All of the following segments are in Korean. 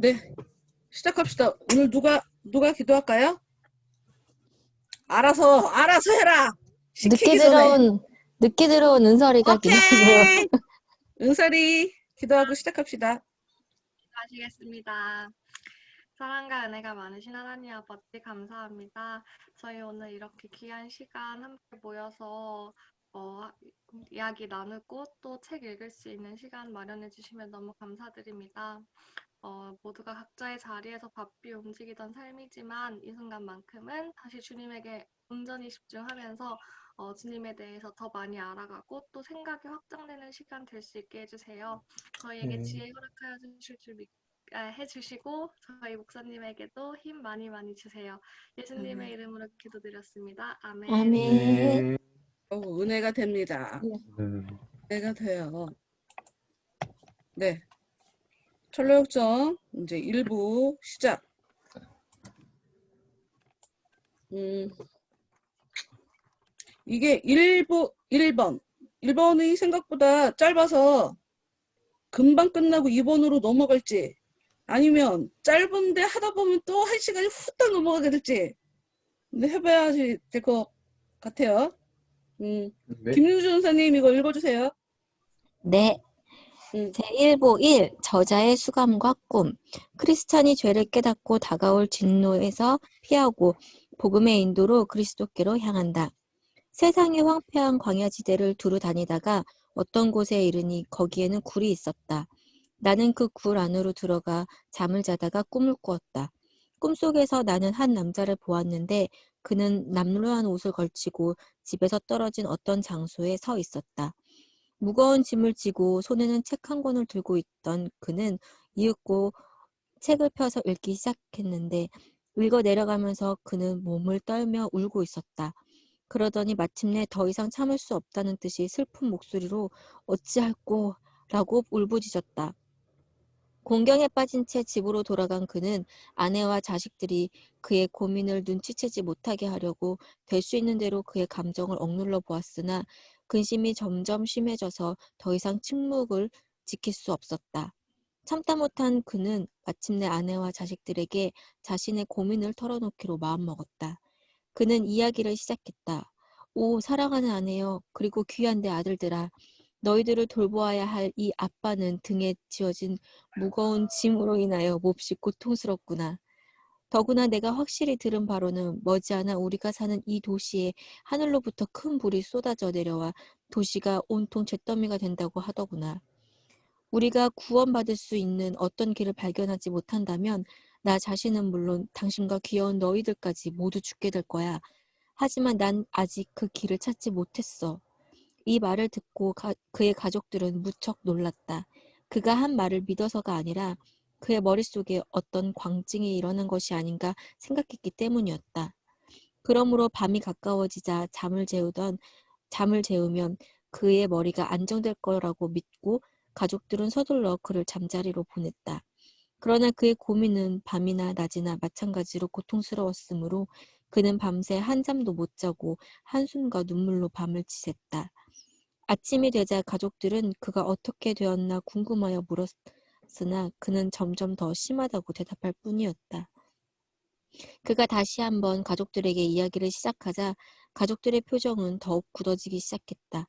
네, 시작합시다. 오늘 누가 기도할까요? 알아서 해라. 시키기 전에. 늦게 들어온 은설이가 기도하고요. 오케이. 은설이 기도하고 시작합시다. 하시겠습니다. 사랑과 은혜가 많으신 하나님 아버지 감사합니다. 저희 오늘 이렇게 귀한 시간 함께 모여서 이야기 나누고 또 책 읽을 수 있는 시간 마련해 주시면 너무 감사드립니다. 모두가 각자의 자리에서 바삐 움직이던 삶이지만 이 순간만큼은 다시 주님에게 온전히 집중하면서 주님에 대해서 더 많이 알아가고 또 생각이 확장되는 시간 될 수 있게 해주세요. 저희에게 지혜 허락하여 주실 줄 해주시고 저희 목사님에게도 힘 많이 주세요. 예수님의 이름으로 기도드렸습니다. 아멘. 아멘. 은혜가 됩니다. 은혜가 돼요. 네. 철로역정 이제 1부 시작. 이게 1번이 생각보다 짧아서 금방 끝나고 2번으로 넘어갈지 아니면 짧은데 하다 보면 또 1시간이 후딱 넘어가게 될지 근데 해봐야지 될 것 같아요. 네. 김윤주 선생님 이거 읽어주세요. 네. 제1보 1. 저자의 수감과 꿈. 크리스찬이 죄를 깨닫고 다가올 진노에서 피하고 복음의 인도로 그리스도께로 향한다. 세상의 황폐한 광야지대를 두루 다니다가 어떤 곳에 이르니 거기에는 굴이 있었다. 나는 그 굴 안으로 들어가 잠을 자다가 꿈을 꾸었다. 꿈속에서 나는 한 남자를 보았는데 그는 남루한 옷을 걸치고 집에서 떨어진 어떤 장소에 서 있었다. 무거운 짐을 지고 손에는 책 한 권을 들고 있던 그는 이윽고 책을 펴서 읽기 시작했는데 읽어 내려가면서 그는 몸을 떨며 울고 있었다. 그러더니 마침내 더 이상 참을 수 없다는 듯이 슬픈 목소리로 어찌할꼬 라고 울부짖었다. 공경에 빠진 채 집으로 돌아간 그는 아내와 자식들이 그의 고민을 눈치채지 못하게 하려고 될 수 있는 대로 그의 감정을 억눌러 보았으나 근심이 점점 심해져서 더 이상 침묵을 지킬 수 없었다. 참다 못한 그는 마침내 아내와 자식들에게 자신의 고민을 털어놓기로 마음먹었다. 그는 이야기를 시작했다. 오, 사랑하는 아내여, 그리고 귀한 내 아들들아. 너희들을 돌보아야 할 이 아빠는 등에 지어진 무거운 짐으로 인하여 몹시 고통스럽구나. 더구나 내가 확실히 들은 바로는 머지않아 우리가 사는 이 도시에 하늘로부터 큰 불이 쏟아져 내려와 도시가 온통 잿더미가 된다고 하더구나. 우리가 구원받을 수 있는 어떤 길을 발견하지 못한다면 나 자신은 물론 당신과 귀여운 너희들까지 모두 죽게 될 거야. 하지만 난 아직 그 길을 찾지 못했어. 이 말을 듣고 그의 가족들은 무척 놀랐다. 그가 한 말을 믿어서가 아니라 그의 머릿속에 어떤 광증이 일어난 것이 아닌가 생각했기 때문이었다. 그러므로 밤이 가까워지자 잠을 재우면 그의 머리가 안정될 거라고 믿고 가족들은 서둘러 그를 잠자리로 보냈다. 그러나 그의 고민은 밤이나 낮이나 마찬가지로 고통스러웠으므로 그는 밤새 한잠도 못 자고 한숨과 눈물로 밤을 지샜다. 아침이 되자 가족들은 그가 어떻게 되었나 궁금하여 물었으나 그는 점점 더 심하다고 대답할 뿐이었다. 그가 다시 한번 가족들에게 이야기를 시작하자 가족들의 표정은 더욱 굳어지기 시작했다.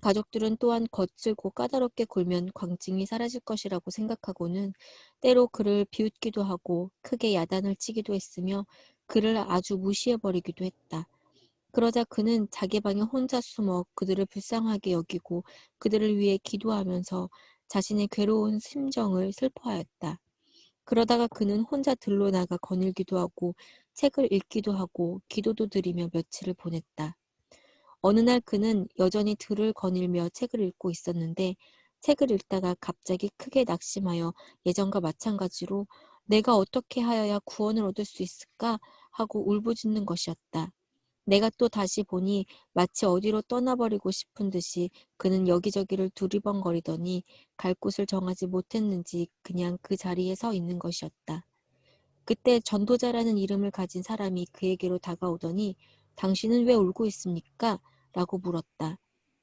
가족들은 또한 거칠고 까다롭게 굴면 광증이 사라질 것이라고 생각하고는 때로 그를 비웃기도 하고 크게 야단을 치기도 했으며 그를 아주 무시해버리기도 했다. 그러자 그는 자기 방에 혼자 숨어 그들을 불쌍하게 여기고 그들을 위해 기도하면서 자신의 괴로운 심정을 슬퍼하였다. 그러다가 그는 혼자 들로 나가 거닐기도 하고 책을 읽기도 하고 기도도 드리며 며칠을 보냈다. 어느 날 그는 여전히 들을 거닐며 책을 읽고 있었는데 책을 읽다가 갑자기 크게 낙심하여 예전과 마찬가지로 내가 어떻게 하여야 구원을 얻을 수 있을까 하고 울부짖는 것이었다. 내가 또 다시 보니 마치 어디로 떠나버리고 싶은 듯이 그는 여기저기를 두리번거리더니 갈 곳을 정하지 못했는지 그냥 그 자리에 서 있는 것이었다. 그때 전도자라는 이름을 가진 사람이 그에게로 다가오더니 당신은 왜 울고 있습니까? 라고 물었다.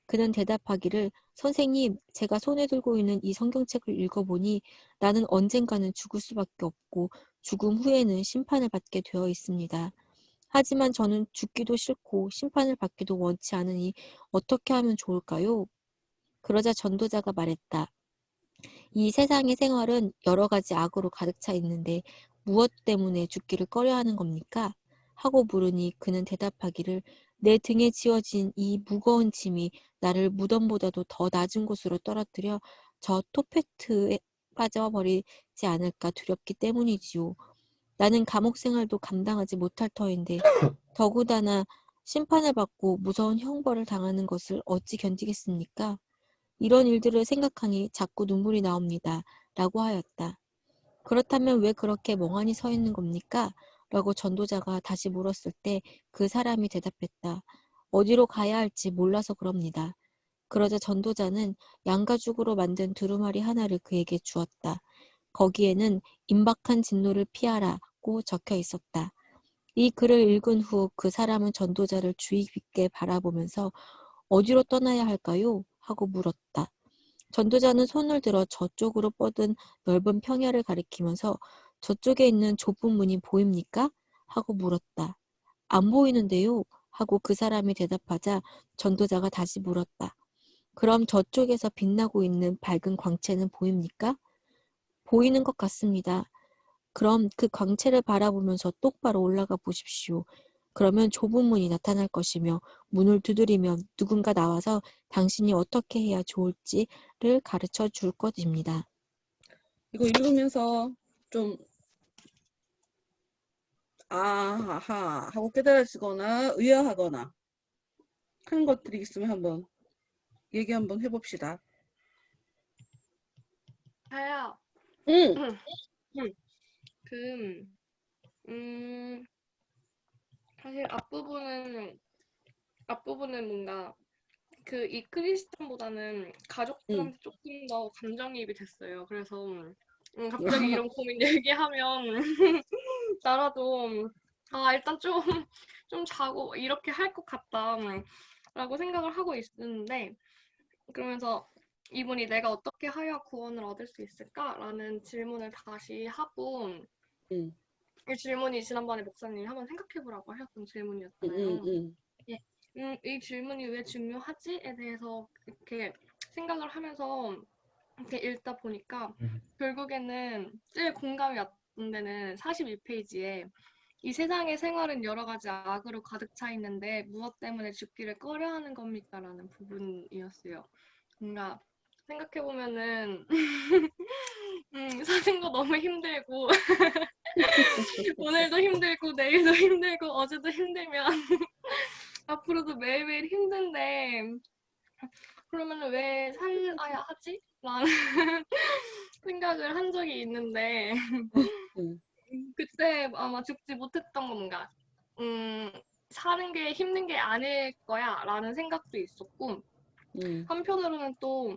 그는 대답하기를 선생님, 제가 손에 들고 있는 이 성경책을 읽어보니 나는 언젠가는 죽을 수밖에 없고 죽음 후에는 심판을 받게 되어 있습니다. 하지만 저는 죽기도 싫고 심판을 받기도 원치 않으니 어떻게 하면 좋을까요? 그러자 전도자가 말했다. 이 세상의 생활은 여러 가지 악으로 가득 차 있는데 무엇 때문에 죽기를 꺼려하는 겁니까? 하고 물으니 그는 대답하기를 내 등에 지어진 이 무거운 짐이 나를 무덤보다도 더 낮은 곳으로 떨어뜨려 저 토페트에 빠져버리지 않을까 두렵기 때문이지요. 나는 감옥 생활도 감당하지 못할 터인데 더구나 심판을 받고 무서운 형벌을 당하는 것을 어찌 견디겠습니까? 이런 일들을 생각하니 자꾸 눈물이 나옵니다. 라고 하였다. 그렇다면 왜 그렇게 멍하니 서 있는 겁니까? 라고 전도자가 다시 물었을 때 그 사람이 대답했다. 어디로 가야 할지 몰라서 그럽니다. 그러자 전도자는 양가죽으로 만든 두루마리 하나를 그에게 주었다. 거기에는 임박한 진노를 피하라고 적혀 있었다. 이 글을 읽은 후 그 사람은 전도자를 주의 깊게 바라보면서 어디로 떠나야 할까요? 하고 물었다. 전도자는 손을 들어 저쪽으로 뻗은 넓은 평야를 가리키면서 저쪽에 있는 좁은 문이 보입니까? 하고 물었다. 안 보이는데요? 하고 그 사람이 대답하자 전도자가 다시 물었다. 그럼 저쪽에서 빛나고 있는 밝은 광채는 보입니까? 보이는 것 같습니다. 그럼 그 광채를 바라보면서 똑바로 올라가 보십시오. 그러면 좁은 문이 나타날 것이며 문을 두드리면 누군가 나와서 당신이 어떻게 해야 좋을지를 가르쳐 줄 것입니다. 이거 읽으면서 좀 아하 하고 깨달아지거나 의아하거나 하는 것들이 있으면 한번 얘기 한번 해봅시다. 저요. 응, 그, 음, 사실 앞부분은 뭔가 이 크리스찬보다는 응. 가족들한테 조금 더 감정이입이 됐어요. 그래서 갑자기 이런 고민 얘기하면 나라도 일단 좀 자고 이렇게 할 것 같다 라고 생각을 하고 있었는데 그러면서 이분이 내가 어떻게 하여 구원을 얻을 수 있을까라는 질문을 다시 하고 응, 이 질문이 지난번에 목사님이 한번 생각해보라고 하셨던 응, 응, 질문이었잖아요. 응. 예. 이 질문이 왜 중요하지에 대해서 이렇게 생각을 하면서 이렇게 읽다 보니까 결국에는 제일 공감이 왔던 데는 42페이지에 이 세상의 생활은 여러 가지 악으로 가득 차 있는데 무엇 때문에 죽기를 꺼려하는 겁니까? 라는 부분이었어요. 뭔가 생각해보면은 사는 거 너무 힘들고 오늘도 힘들고 내일도 힘들고 어제도 힘들면 앞으로도 매일매일 힘든데 그러면 왜 살아야 하지? 라는 생각을 한 적이 있는데 응, 그때 아마 죽지 못했던 건가 사는 게 힘든 게 아닐 거야 라는 생각도 있었고 응. 한편으로는 또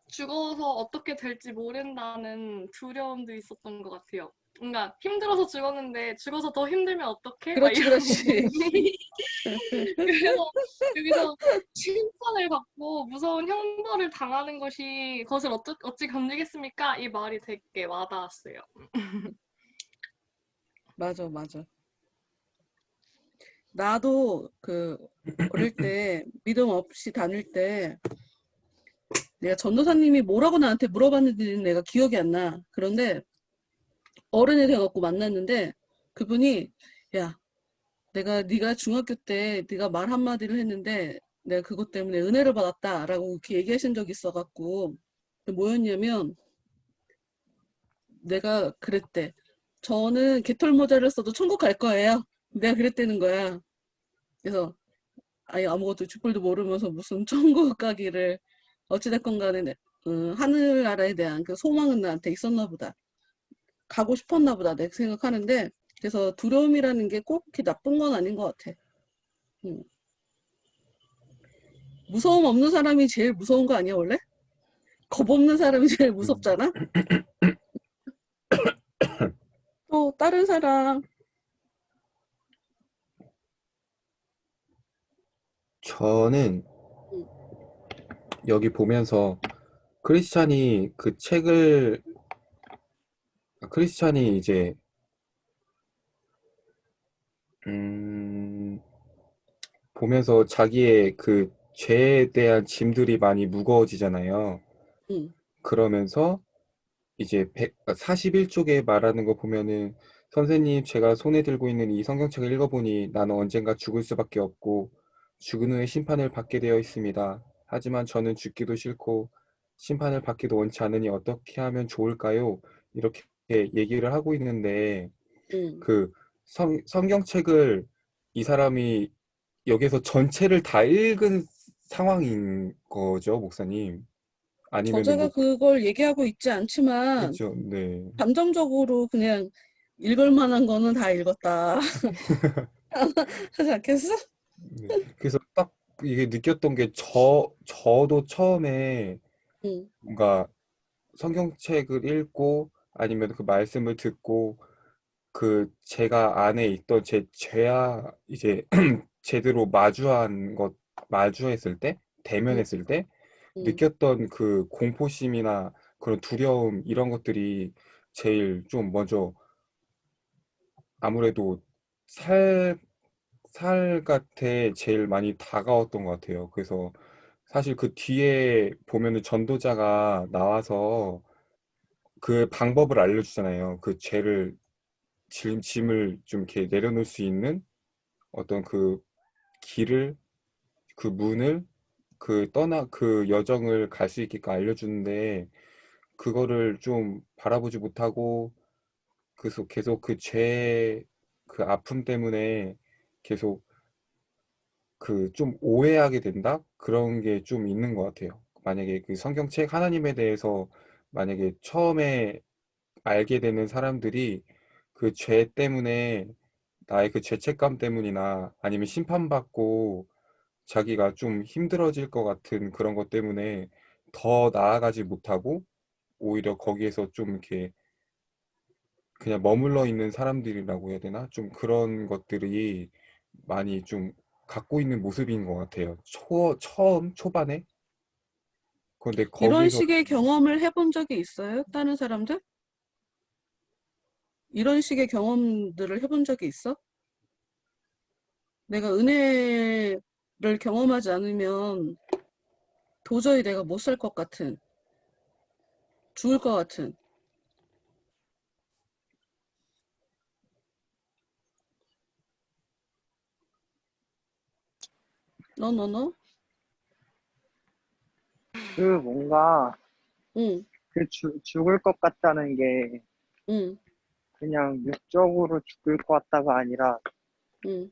죽어서 어떻게 될지 모른다는 두려움도 있었던 것 같아요. 뭔가 힘들어서 죽었는데 죽어서 더 힘들면 어떡해? 막 그렇지, 이런 그렇지. 고민이 그래서 여기서 심판을 받고 무서운 형벌을 당하는 것이 그것을 어찌 견디겠습니까? 이 말이 되게 와닿았어요. 맞아, 맞아. 나도 어릴 때 믿음 없이 다닐 때 내가 전도사님이 뭐라고 나한테 물어봤는지는 내가 기억이 안 나. 그런데 어른이 돼갖고 만났는데 그분이 야, 네가 중학교 때 네가 말 한마디를 했는데 내가 그것 때문에 은혜를 받았다라고 이렇게 얘기하신 적이 있어갖고 뭐였냐면 내가 그랬대. 저는 개털 모자를 써도 천국 갈 거예요. 내가 그랬다는 거야. 그래서 아예 아무것도 쥐뿔도 모르면서 무슨 천국 가기를 어찌됐건 간에 하늘나라에 대한 그 소망은 나한테 있었나 보다. 가고 싶었나 보다. 내가 생각하는데 그래서 두려움이라는 게 꼭 그렇게 나쁜 건 아닌 것 같아. 음. 무서움 없는 사람이 제일 무서운 거 아니야 원래? 겁 없는 사람이 제일 무섭잖아? 또 다른 사람 저는 음. 여기 보면서 크리스찬이 그 책을 크리스찬이 이제 보면서 자기의 그 죄에 대한 짐들이 많이 무거워지잖아요. 응, 그러면서 이제 41쪽에 말하는 거 보면은 선생님, 제가 손에 들고 있는 이 성경책을 읽어보니 나는 언젠가 죽을 수밖에 없고 죽은 후에 심판을 받게 되어 있습니다. 하지만 저는 죽기도 싫고 심판을 받기도 원치 않으니 어떻게 하면 좋을까요? 이렇게 얘기를 하고 있는데 응. 그 성경책을 이 사람이 여기서 전체를 다 읽은 상황인 거죠, 목사님? 아니면은 저자가 뭐, 그걸 얘기하고 있지 않지만 그죠? 네. 감정적으로 그냥 읽을 만한 거는 다 읽었다 하지 않겠어? 네. 그래서 딱 이게 느꼈던 게 저도 처음에 응, 뭔가 성경책을 읽고 아니면 그 말씀을 듣고 그 제가 안에 있던 제 죄와 이제 제대로 마주했을 때, 응, 대면했을 때 응. 느꼈던 그 공포심이나 그런 두려움 이런 것들이 제일 좀 먼저 아무래도 살 같아 제일 많이 다가왔던 것 같아요. 그래서 사실 그 뒤에 보면은 전도자가 나와서 그 방법을 알려주잖아요. 그 짐을 좀 이렇게 내려놓을 수 있는 어떤 그 길을, 그 문을, 그 여정을 갈 수 있게끔 알려주는데, 그거를 좀 바라보지 못하고, 계속 그 아픔 때문에 계속 그 좀 오해하게 된다? 그런 게 좀 있는 것 같아요. 만약에 그 성경책 하나님에 대해서 만약에 처음에 알게 되는 사람들이 그 죄 때문에 나의 그 죄책감 때문이나 아니면 심판받고 자기가 좀 힘들어질 것 같은 그런 것 때문에 더 나아가지 못하고 오히려 거기에서 좀 이렇게 그냥 머물러 있는 사람들이라고 해야 되나? 좀 그런 것들이 많이 좀 갖고 있는 모습인 것 같아요. 처음, 초반에? 근데 이런 거기서, 식의 경험을 해본 적이 있어요? 다른 사람들? 이런 식의 경험들을 해본 적이 있어? 내가 은혜를 경험하지 않으면 도저히 내가 못 살 것 같은, 죽을 것 같은. 너? 그 뭔가 응, 죽을 것 같다는 게 응, 그냥 육적으로 죽을 것 같다가 아니라 응,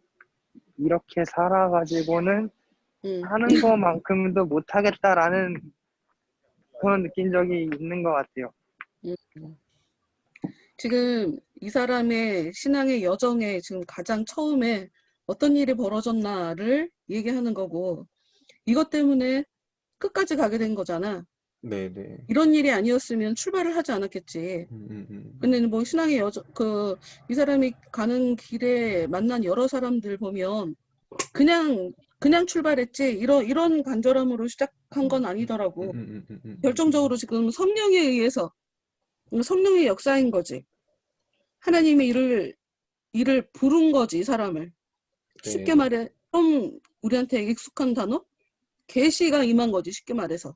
이렇게 살아가지고는 응. 하는 것만큼도 못하겠다라는 그런 느낀 적이 있는 것 같아요. 응. 지금 이 사람의 신앙의 여정에 지금 가장 처음에 어떤 일이 벌어졌나를 얘기하는 거고, 이것 때문에 끝까지 가게 된 거잖아. 네네. 이런 일이 아니었으면 출발을 하지 않았겠지. 근데 뭐 신앙의 여정, 이 사람이 가는 길에 만난 여러 사람들 보면 그냥 출발했지, 이런 간절함으로 시작한 건 아니더라고. 결정적으로 지금 성령에 의해서, 성령의 역사인 거지. 하나님의 일을 부른 거지, 이 사람을. 쉽게 네. 말해, 좀 우리한테 익숙한 단어? 계시가 임한 거지, 쉽게 말해서.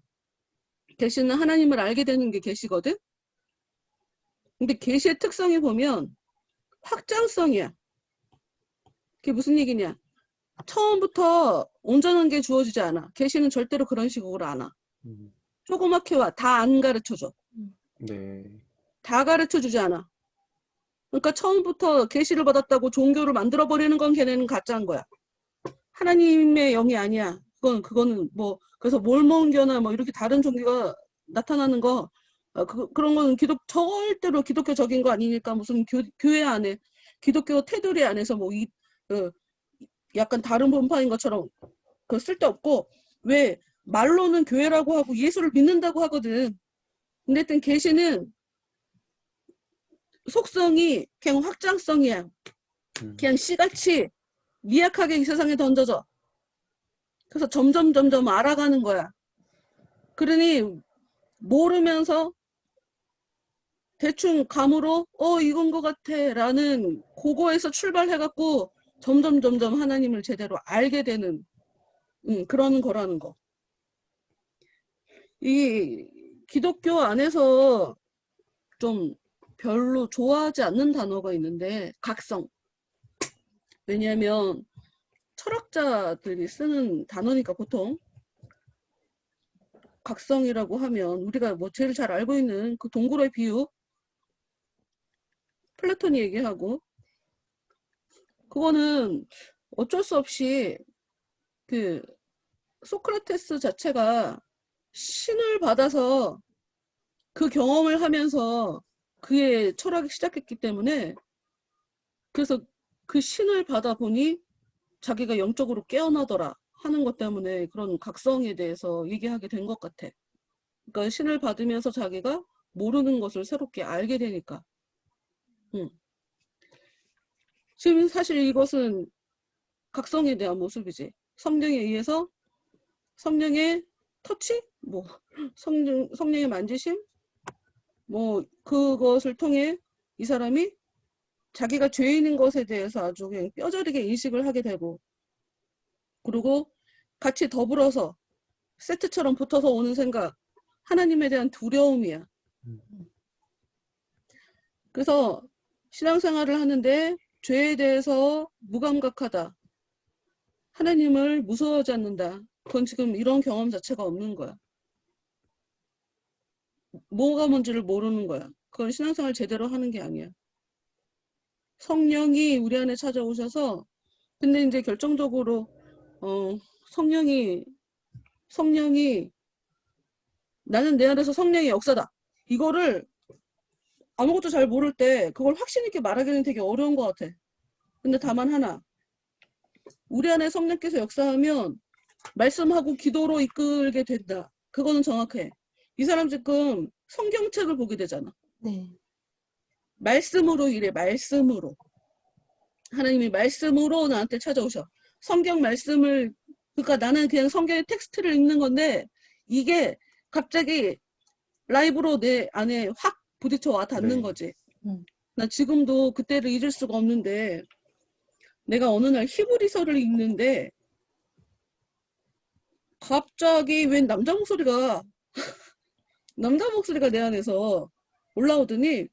계시는 하나님을 알게 되는 게 계시거든? 근데 계시의 특성이 보면 확장성이야. 그게 무슨 얘기냐? 처음부터 온전한 게 주어지지 않아. 계시는 절대로 그런 식으로 안 와. 음, 조그맣게 와. 다 안 가르쳐줘. 네. 다 가르쳐주지 않아. 그러니까 처음부터 계시를 받았다고 종교를 만들어버리는 건 걔네는 가짜인 거야. 하나님의 영이 아니야. 그거는 뭐, 그래서 몰몬교나 뭐 이렇게 다른 종교가 나타나는 거, 그런 거는 절대로 기독교적인 거 아니니까 무슨 교회 안에, 기독교 테두리 안에서 뭐 그, 약간 다른 본파인 것처럼 그 쓸데없고, 왜, 말로는 교회라고 하고 예수를 믿는다고 하거든. 근데 하여튼 계시는 속성이 그냥 확장성이야. 음, 그냥 씨같이 미약하게 이 세상에 던져져. 그래서 점점 알아가는 거야. 그러니 모르면서 대충 감으로 이건 것 같아 라는 그거에서 출발해갖고 점점 하나님을 제대로 알게 되는 그런 거라는 거. 이 기독교 안에서 좀 별로 좋아하지 않는 단어가 있는데 각성. 왜냐하면 철학자들이 쓰는 단어니까 보통 각성이라고 하면 우리가 뭐 제일 잘 알고 있는 그 동굴의 비유 플라톤이 얘기하고 그거는 어쩔 수 없이 그 소크라테스 자체가 신을 받아서 그 경험을 하면서 그의 철학이 시작했기 때문에 그래서 그 신을 받아 보니 자기가 영적으로 깨어나더라 하는 것 때문에 그런 각성에 대해서 얘기하게 된 것 같아. 그러니까 신을 받으면서 자기가 모르는 것을 새롭게 알게 되니까. 지금 사실 이것은 각성에 대한 모습이지. 성령에 의해서 성령의 터치? 뭐 성령의 만지심? 뭐 그것을 통해 이 사람이 자기가 죄인인 것에 대해서 아주 그냥 뼈저리게 인식을 하게 되고 그리고 같이 더불어서 세트처럼 붙어서 오는 생각 하나님에 대한 두려움이야. 그래서 신앙생활을 하는데 죄에 대해서 무감각하다. 하나님을 무서워하지 않는다. 그건 지금 이런 경험 자체가 없는 거야. 뭐가 뭔지를 모르는 거야. 그건 신앙생활 제대로 하는 게 아니야. 성령이 우리 안에 찾아오셔서 근데 이제 결정적으로 성령이 나는 내 안에서 성령의 역사다. 이거를 아무것도 잘 모를 때 그걸 확신 있게 말하기는 되게 어려운 것 같아. 근데 다만 하나 우리 안에 성령께서 역사하면 말씀하고 기도로 이끌게 된다. 그거는 정확해. 이 사람 지금 성경책을 보게 되잖아. 네. 말씀으로 이래. 말씀으로. 하나님이 말씀으로 나한테 찾아오셔. 성경 말씀을 그러니까 나는 그냥 성경의 텍스트를 읽는 건데 이게 갑자기 라이브로 내 안에 확 부딪혀 와 닿는 네. 거지. 음. 나 지금도 그때를 잊을 수가 없는데 내가 어느 날 히브리서를 읽는데 갑자기 웬 남자 목소리가 내 안에서 올라오더니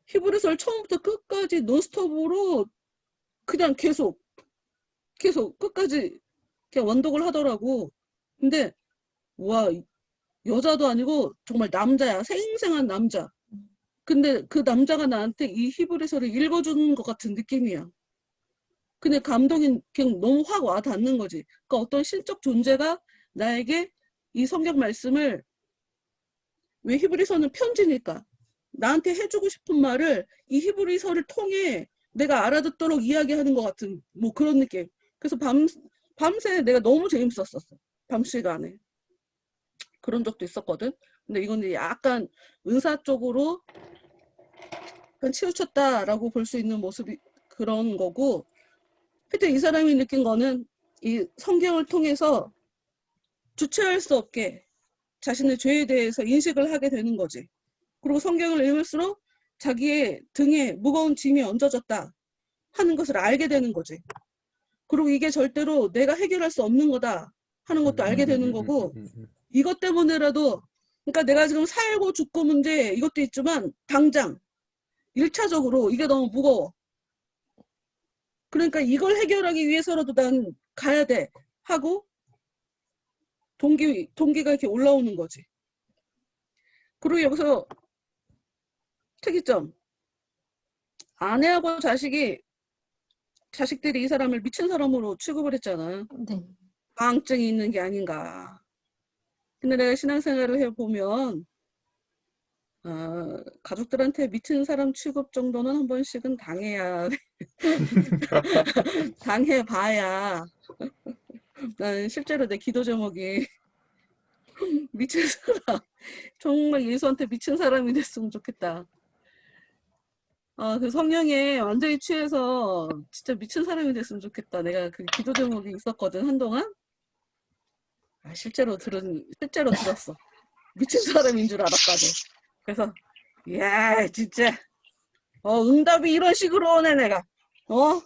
히브리서를 처음부터 끝까지 논스톱으로 그냥 계속 끝까지 그냥 원독을 하더라고. 근데 와 여자도 아니고 정말 남자야. 생생한 남자. 근데 그 남자가 나한테 이 히브리서를 읽어주는 것 같은 느낌이야. 근데 감동이 그냥 너무 확 와 닿는 거지. 그러니까 어떤 신적 존재가 나에게 이 성경 말씀을 왜 히브리서는 편지니까 나한테 해주고 싶은 말을 이 히브리서를 통해 내가 알아듣도록 이야기하는 것 같은 뭐 그런 느낌. 그래서 밤새 내가 너무 재밌었었어. 밤 시간에. 그런 적도 있었거든. 근데 이건 약간 은사 쪽으로 약간 치우쳤다라고 볼 수 있는 모습이 그런 거고 하여튼 이 사람이 느낀 거는 이 성경을 통해서 주체할 수 없게 자신의 죄에 대해서 인식을 하게 되는 거지. 그리고 성경을 읽을수록 자기의 등에 무거운 짐이 얹어졌다 하는 것을 알게 되는 거지. 그리고 이게 절대로 내가 해결할 수 없는 거다 하는 것도 알게 되는 거고 이것 때문에라도 그러니까 내가 지금 살고 죽고 문제 이것도 있지만 당장 1차적으로 이게 너무 무거워. 그러니까 이걸 해결하기 위해서라도 난 가야 돼 하고 동기가 이렇게 올라오는 거지. 그리고 여기서 특이점. 아내하고 자식들이 이 사람을 미친 사람으로 취급을 했잖아. 네. 방증이 있는 게 아닌가. 근데 내가 신앙생활을 해보면 가족들한테 미친 사람 취급 정도는 한 번씩은 당해봐야 나는 실제로 내 기도 제목이 미친 사람 정말 예수한테 미친 사람이 됐으면 좋겠다. 그 성령에 완전히 취해서 진짜 미친 사람이 됐으면 좋겠다. 내가 그 기도 제목이 있었거든 한동안. 실제로 들었어. 미친 사람인 줄 알았거든. 그래서 야 진짜 응답이 이런 식으로 오네 내가.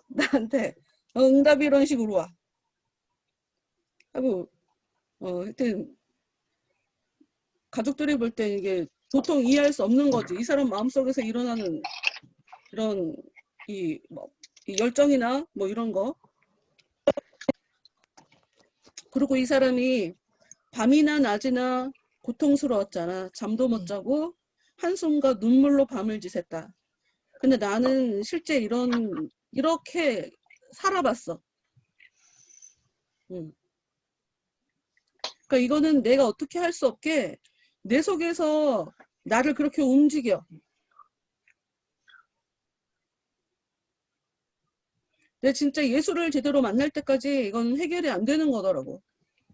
나한테 응답이 이런 식으로 와. 하고 하여튼 가족들이 볼 때 이게 도통 이해할 수 없는 거지. 이 사람 마음속에서 일어나는 이런 이 열정이나 뭐 이런 거. 그리고 이 사람이 밤이나 낮이나 고통스러웠잖아. 잠도 못 자고 한숨과 눈물로 밤을 지샜다. 근데 나는 실제 이렇게 살아봤어. 그러니까 이거는 내가 어떻게 할 수 없게 내 속에서 나를 그렇게 움직여. 내가 진짜 예수를 제대로 만날 때까지 이건 해결이 안 되는 거더라고.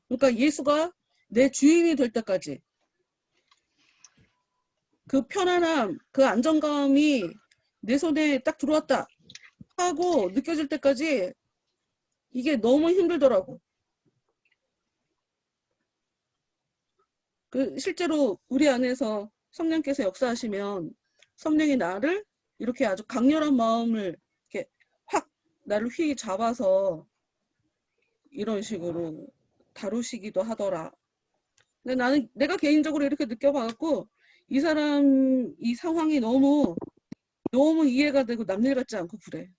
그러니까 예수가 내 주인이 될 때까지 그 편안함, 그 안정감이 내 손에 딱 들어왔다 하고 느껴질 때까지 이게 너무 힘들더라고. 실제로 우리 안에서 성령께서 역사하시면 성령이 나를 이렇게 아주 강렬한 마음을 이렇게 확 나를 휘 잡아서 이런 식으로 다루시기도 하더라. 근데 내가 개인적으로 이렇게 느껴봐갖고 이 상황이 너무 이해가 되고 남일 같지 않고 그래.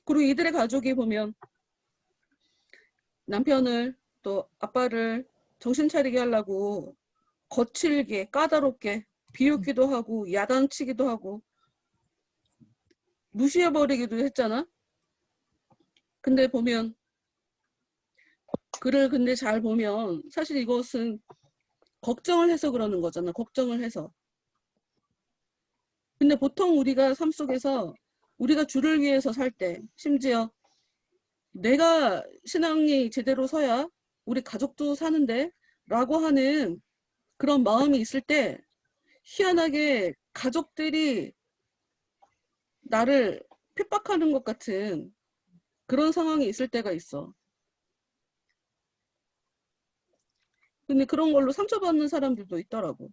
그리고 이들의 가족이 보면 남편을 또 아빠를 정신 차리게 하려고 거칠게 까다롭게 비웃기도 하고 야단치기도 하고 무시해버리기도 했잖아. 근데 근데 잘 보면 사실 이것은 걱정을 해서 그러는 거잖아. 걱정을 해서. 근데 보통 우리가 삶 속에서 우리가 주를 위해서 살 때 심지어 내가 신앙이 제대로 서야 우리 가족도 사는데 라고 하는 그런 마음이 있을 때 희한하게 가족들이 나를 핍박하는 것 같은 그런 상황이 있을 때가 있어. 근데 그런 걸로 상처받는 사람들도 있더라고.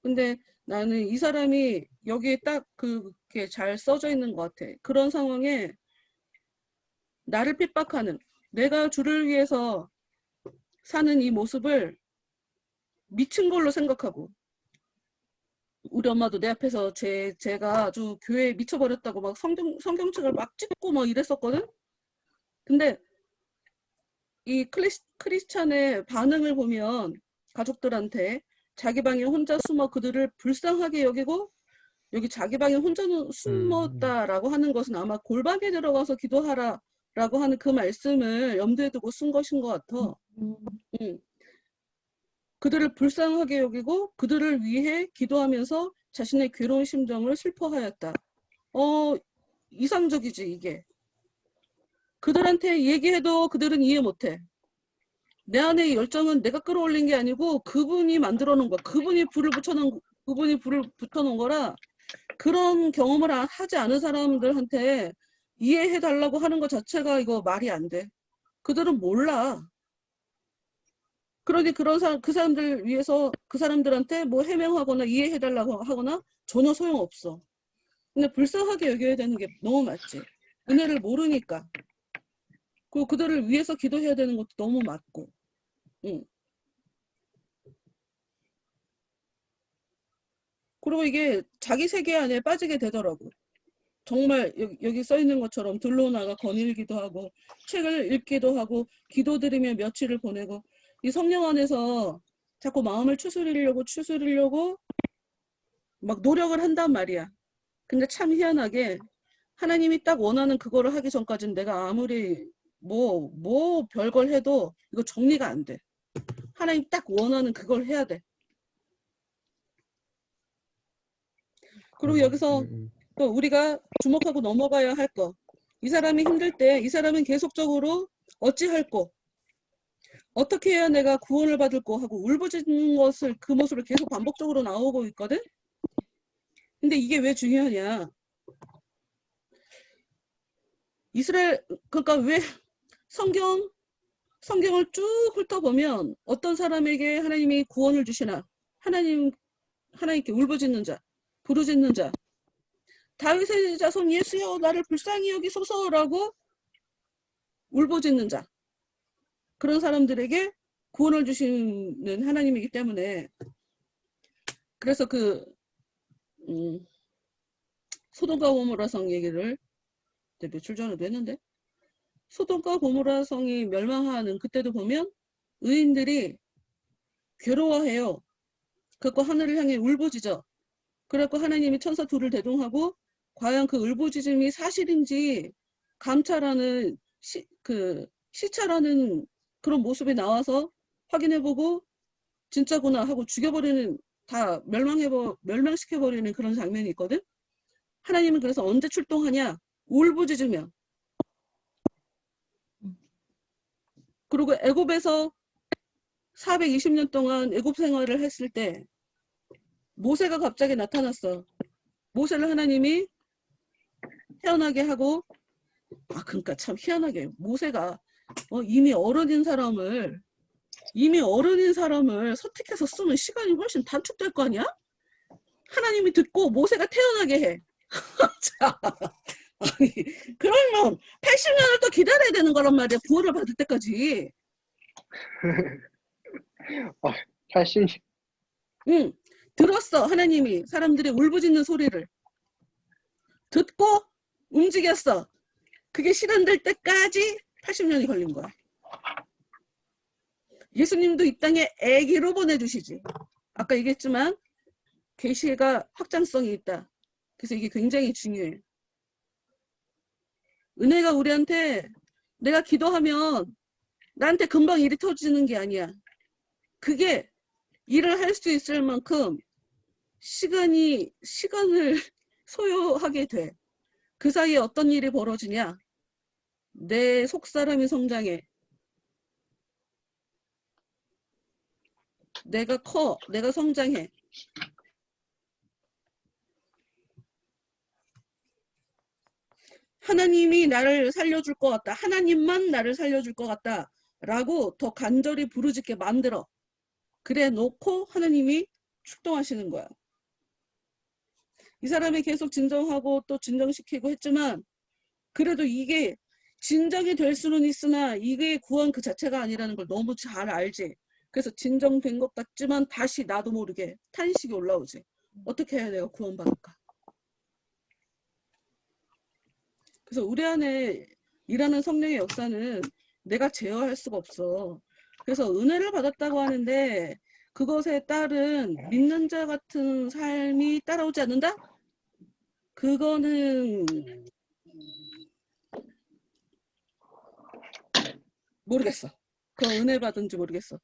근데 나는 이 사람이 여기에 딱 그게 잘 써져 있는 것 같아. 그런 상황에 나를 핍박하는, 내가 주를 위해서 사는 이 모습을 미친 걸로 생각하고, 우리 엄마도 내 앞에서 제가 아주 교회에 미쳐버렸다고 막 성경책을 막 찍고 막 이랬었거든? 근데 이 크리스찬의 반응을 보면 가족들한테 자기 방에 혼자 숨어 그들을 불쌍하게 여기고 여기 자기 방에 혼자 숨었다라고 하는 것은 아마 골방에 들어가서 기도하라라고 하는 그 말씀을 염두에 두고 쓴 것인 것 같아. 그들을 불쌍하게 여기고 그들을 위해 기도하면서 자신의 괴로운 심정을 슬퍼하였다. 이상적이지 이게. 그들한테 얘기해도 그들은 이해 못해. 내 안의 열정은 내가 끌어올린 게 아니고 그분이 만들어 놓은 거야. 그분이 불을 붙여놓은 거라 그런 경험을 하지 않은 사람들한테 이해해 달라고 하는 것 자체가 이거 말이 안 돼. 그들은 몰라. 그러니 그 사람들 위해서 그 사람들한테 뭐 해명하거나 이해해 달라고 하거나 전혀 소용없어. 근데 불쌍하게 여겨야 되는 게 너무 맞지. 은혜를 모르니까. 그리고 그들을 위해서 기도해야 되는 것도 너무 맞고. 응. 그리고 이게 자기 세계 안에 빠지게 되더라고. 정말 여기 써 있는 것처럼 들로 나가 거닐기도 하고 책을 읽기도 하고 기도드리며 며칠을 보내고 이 성령 안에서 자꾸 마음을 추스리려고 막 노력을 한단 말이야. 근데 참 희한하게 하나님이 딱 원하는 그거를 하기 전까지는 내가 아무리 뭐 별걸 해도 이거 정리가 안 돼. 하나님 딱 원하는 그걸 해야 돼. 그리고 여기서 또 우리가 주목하고 넘어가야 할 거. 이 사람이 힘들 때 이 사람은 계속적으로 어찌할꼬 어떻게 해야 내가 구원을 받을꼬 하고 울부짖는 그 모습을 계속 반복적으로 나오고 있거든. 근데 이게 왜 중요하냐. 그러니까 왜 성경 성경을 쭉 훑어보면 어떤 사람에게 하나님이 구원을 주시나 하나님께 울부짖는 자, 부르짖는 자, 다윗의 자손 예수여 나를 불쌍히 여기소서라고 울부짖는 자, 그런 사람들에게 구원을 주시는 하나님이기 때문에 그래서 소돔과 고모라 성 얘기를 며칠 전에도 했는데 소돔과 고모라 성이 멸망하는 그때도 보면 의인들이 괴로워해요. 그래서 하늘을 향해 울부짖어. 그래갖고 하나님이 천사 둘을 대동하고 과연 그 울부짖음이 사실인지 감찰하는 시찰하는 그런 모습이 나와서 확인해보고 진짜구나 하고 죽여버리는 다 멸망시켜버리는 그런 장면이 있거든. 하나님은 그래서 언제 출동하냐? 울부짖으면. 그리고 애굽에서 420년 동안 애굽 생활을 했을 때 모세가 갑자기 나타났어. 모세를 하나님이 태어나게 하고 그러니까 참 희한하게 모세가 이미 어른인 사람을 선택해서 쓰면 시간이 훨씬 단축될 거 아니야? 하나님이 듣고 모세가 태어나게 해. 자, 아니, 그러면 80년을 또 기다려야 되는 거란 말이야. 구원을 받을 때까지. 80년. 응, 들었어. 하나님이 사람들이 울부짖는 소리를 듣고 움직였어. 그게 실현될 때까지 80년이 걸린 거야. 예수님도 이 땅에 아기로 보내주시지. 아까 얘기했지만 계시가 확장성이 있다. 그래서 이게 굉장히 중요해. 은혜가 우리한테 내가 기도하면 나한테 금방 일이 터지는 게 아니야. 그게 일을 할 수 있을 만큼 시간을 소요하게 돼. 그 사이에 어떤 일이 벌어지냐? 내 속사람이 성장해. 내가 커. 내가 성장해. 하나님이 나를 살려줄 것 같다. 하나님만 나를 살려줄 것 같다. 라고 더 간절히 부르짖게 만들어. 그래 놓고 하나님이 출동하시는 거야. 이 사람이 계속 진정하고 또 진정시키고 했지만 그래도 이게 진정이 될 수는 있으나 이게 구원 그 자체가 아니라는 걸 너무 잘 알지. 그래서 진정된 것 같지만 다시 나도 모르게 탄식이 올라오지. 어떻게 해야 내가 구원받을까? 그래서 우리 안에 일하는 성령의 역사는 내가 제어할 수가 없어. 그래서 은혜를 받았다고 하는데 그것에 따른 믿는 자 같은 삶이 따라오지 않는다? 그거는 모르겠어. 그건 은혜 받은지 모르겠어.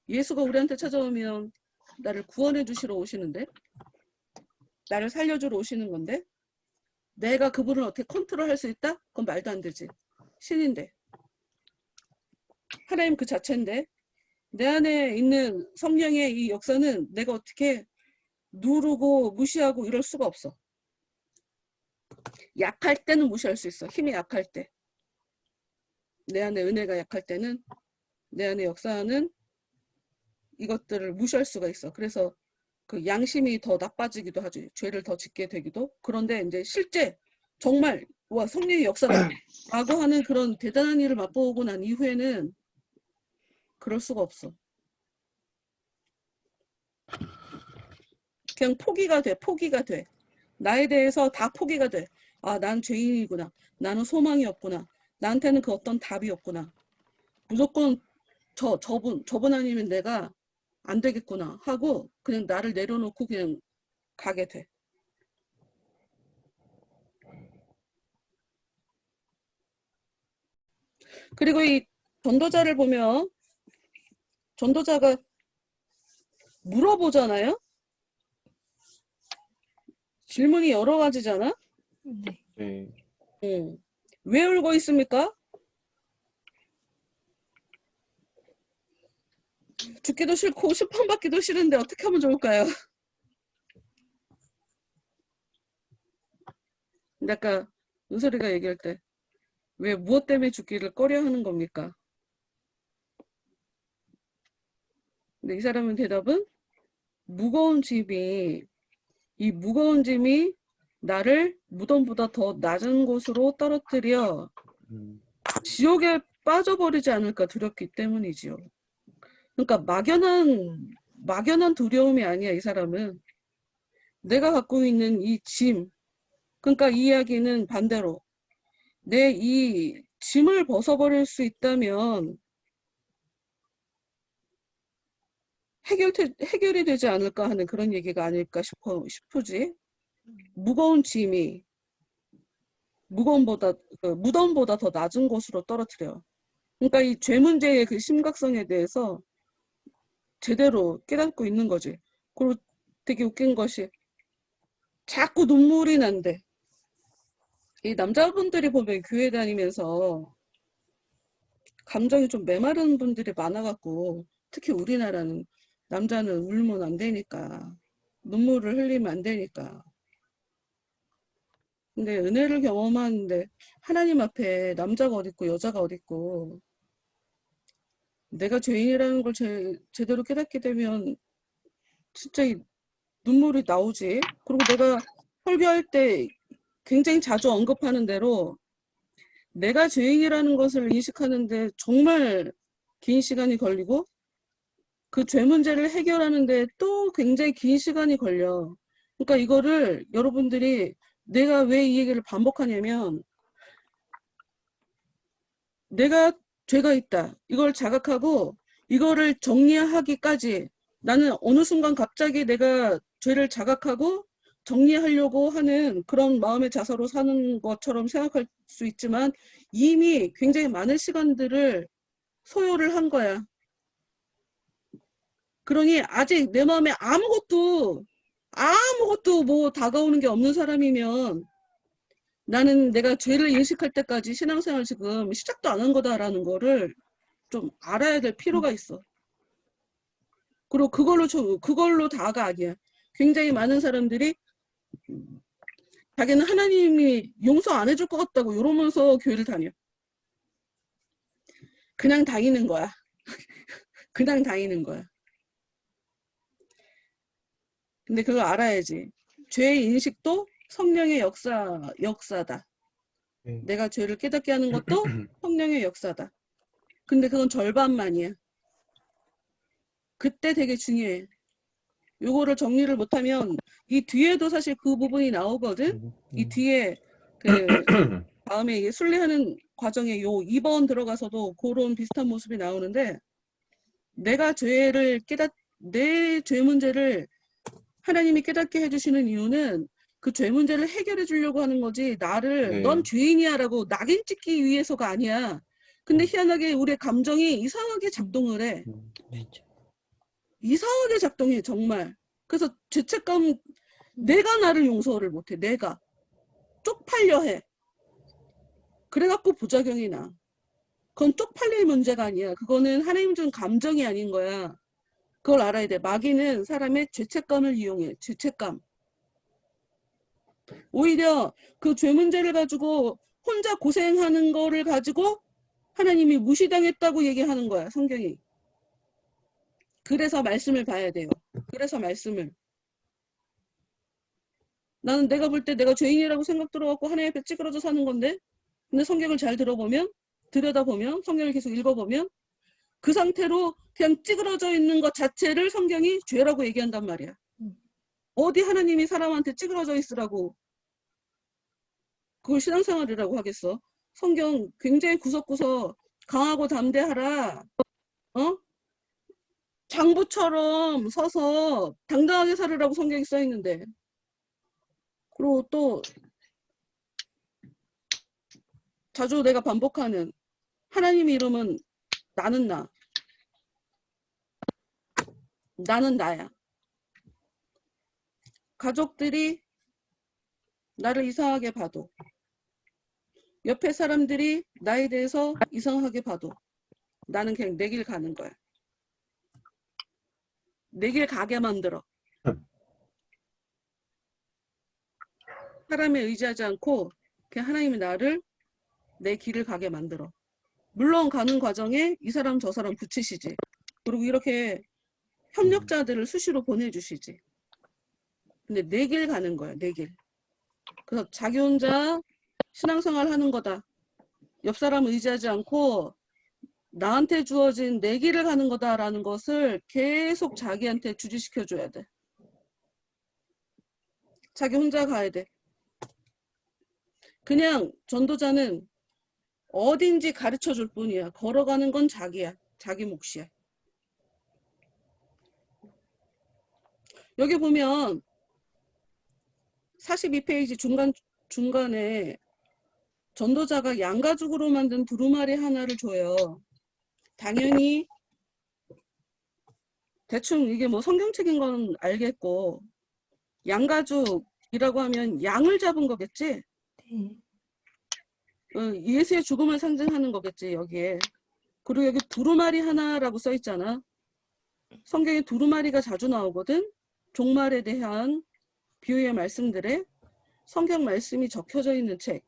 예수가 우리한테 찾아오면 나를 구원해 주시러 오시는데 나를 살려주러 오시는 건데 내가 그분을 어떻게 컨트롤할 수 있다? 그건 말도 안 되지. 신인데. 하나님 그 자체인데 내 안에 있는 성령의 이 역사는 내가 어떻게 누르고 무시하고 이럴 수가 없어. 약할 때는 무시할 수 있어. 힘이 약할 때. 내 안에 은혜가 약할 때는 내 안에 역사는 이것들을 무시할 수가 있어. 그래서 그 양심이 더 나빠지기도 하지. 죄를 더 짓게 되기도. 그런데 이제 실제 정말 와 성령의 역사다 라고 하는 그런 대단한 일을 맛보고 난 이후에는 그럴 수가 없어. 그냥 포기가 돼. 포기가 돼. 나에 대해서 다 포기가 돼. 난 죄인이구나. 나는 소망이 없구나. 나한테는 그 어떤 답이 없구나. 무조건 저분 아니면 내가 안 되겠구나 하고 그냥 나를 내려놓고 그냥 가게 돼. 그리고 이 전도자를 보면 전도자가 물어보잖아요. 질문이 여러 가지잖아. 네. 네. 왜 울고 있습니까? 죽기도 싫고 심판받기도 싫은데 어떻게 하면 좋을까요? 아까 은솔이가 얘기할 때 왜 무엇 때문에 죽기를 꺼려 하는 겁니까? 근데 이 사람은 대답은 무거운 짐이 나를 무덤보다 더 낮은 곳으로 떨어뜨려 지옥에 빠져버리지 않을까 두렵기 때문이지요. 그러니까 막연한 두려움이 아니야, 이 사람은. 내가 갖고 있는 이 짐. 그러니까 이 이야기는 반대로 내 이 짐을 벗어버릴 수 있다면 해결이 되지 않을까 하는 그런 얘기가 아닐까 싶으지. 무거운 짐이 무덤보다 더 낮은 곳으로 떨어뜨려. 그러니까 이 죄 문제의 그 심각성에 대해서 제대로 깨닫고 있는 거지. 그리고 되게 웃긴 것이 자꾸 눈물이 난대. 이 남자분들이 보면 교회 다니면서 감정이 좀 메마른 분들이 많아갖고 특히 우리나라는 남자는 울면 안 되니까 눈물을 흘리면 안 되니까. 근데 은혜를 경험하는데 하나님 앞에 남자가 어딨고 여자가 어딨고 내가 죄인이라는 걸 제대로 깨닫게 되면 진짜 이 눈물이 나오지. 그리고 내가 설교할 때 굉장히 자주 언급하는 대로 내가 죄인이라는 것을 인식하는데 정말 긴 시간이 걸리고 그 죄 문제를 해결하는데 또 굉장히 긴 시간이 걸려. 그러니까 이거를 여러분들이 내가 왜 이 얘기를 반복하냐면 내가 죄가 있다. 이걸 자각하고 이거를 정리하기까지 나는 어느 순간 갑자기 내가 죄를 자각하고 정리하려고 하는 그런 마음의 자세로 사는 것처럼 생각할 수 있지만 이미 굉장히 많은 시간들을 소요를 한 거야. 그러니 아직 내 마음에 아무것도 뭐 다가오는 게 없는 사람이면 나는 내가 죄를 인식할 때까지 신앙생활 지금 시작도 안 한 거다라는 거를 좀 알아야 될 필요가 있어. 그리고 그걸로 다가 아니야. 굉장히 많은 사람들이 자기는 하나님이 용서 안 해줄 것 같다고 이러면서 교회를 다녀. 그냥 다니는 거야. 그냥 다니는 거야. 근데 그걸 알아야지. 죄의 인식도 성령의 역사다. 내가 죄를 깨닫게 하는 것도 성령의 역사다. 근데 그건 절반만이야. 그때 되게 중요해. 요거를 정리를 못하면 이 뒤에도 사실 그 부분이 나오거든. 이 뒤에 그 다음에 이게 순례하는 과정에 요 2번 들어가서도 그런 비슷한 모습이 나오는데 내가 내 죄 문제를 하나님이 깨닫게 해주시는 이유는 그 죄 문제를 해결해 주려고 하는 거지 나를 넌 죄인이야 라고 낙인 찍기 위해서가 아니야. 근데 희한하게 우리의 감정이 이상하게 작동을 해. 이상하게 작동해 정말. 그래서 죄책감 내가 나를 용서를 못해. 내가 쪽팔려 해. 그래갖고 부작용이 나. 그건 쪽팔릴 문제가 아니야. 그거는 하나님 준 감정이 아닌 거야. 그걸 알아야 돼. 마귀는 사람의 죄책감을 이용해. 죄책감. 오히려 그 죄 문제를 가지고 혼자 고생하는 거를 가지고 하나님이 무시당했다고 얘기하는 거야. 성경이. 그래서 말씀을 봐야 돼요. 그래서 말씀을. 나는 내가 볼 때 내가 죄인이라고 생각 들어갖고 하나님 앞에 찌그러져 사는 건데 근데 성경을 잘 들여다보면 성경을 계속 읽어보면 그 상태로 그냥 찌그러져 있는 것 자체를 성경이 죄라고 얘기한단 말이야. 어디 하나님이 사람한테 찌그러져 있으라고 그걸 신앙생활이라고 하겠어. 성경 굉장히 구석구석 강하고 담대하라. 어? 장부처럼 서서 당당하게 살으라고 성경이 써있는데 그리고 또 자주 내가 반복하는 하나님의 이름은 나는 나는 나야. 가족들이 나를 이상하게 봐도 옆에 사람들이 나에 대해서 이상하게 봐도 나는 그냥 내 길 가는 거야. 내 길 가게 만들어. 사람에 의지하지 않고 그냥 하나님이 나를 내 길을 가게 만들어. 물론 가는 과정에 이 사람 저 사람 붙이시지. 그리고 이렇게 협력자들을 수시로 보내주시지. 근데 내 길 가는 거야, 내 길. 그래서 자기 혼자 신앙생활 하는 거다. 옆 사람 의지하지 않고 나한테 주어진 내 길을 가는 거다라는 것을 계속 자기한테 주지시켜줘야 돼. 자기 혼자 가야 돼. 그냥 전도자는 어딘지 가르쳐 줄 뿐이야. 걸어가는 건 자기야. 자기 몫이야. 여기 보면 42페이지 중간에 전도자가 양가죽으로 만든 두루마리 하나를 줘요. 당연히 대충 이게 뭐 성경책인 건 알겠고, 양가죽이라고 하면 양을 잡은 거겠지? 네. 예수의 죽음을 상징하는 거겠지, 여기에. 그리고 여기 두루마리 하나라고 써 있잖아. 성경에 두루마리가 자주 나오거든. 종말에 대한 비유의 말씀들에 성경 말씀이 적혀져 있는 책,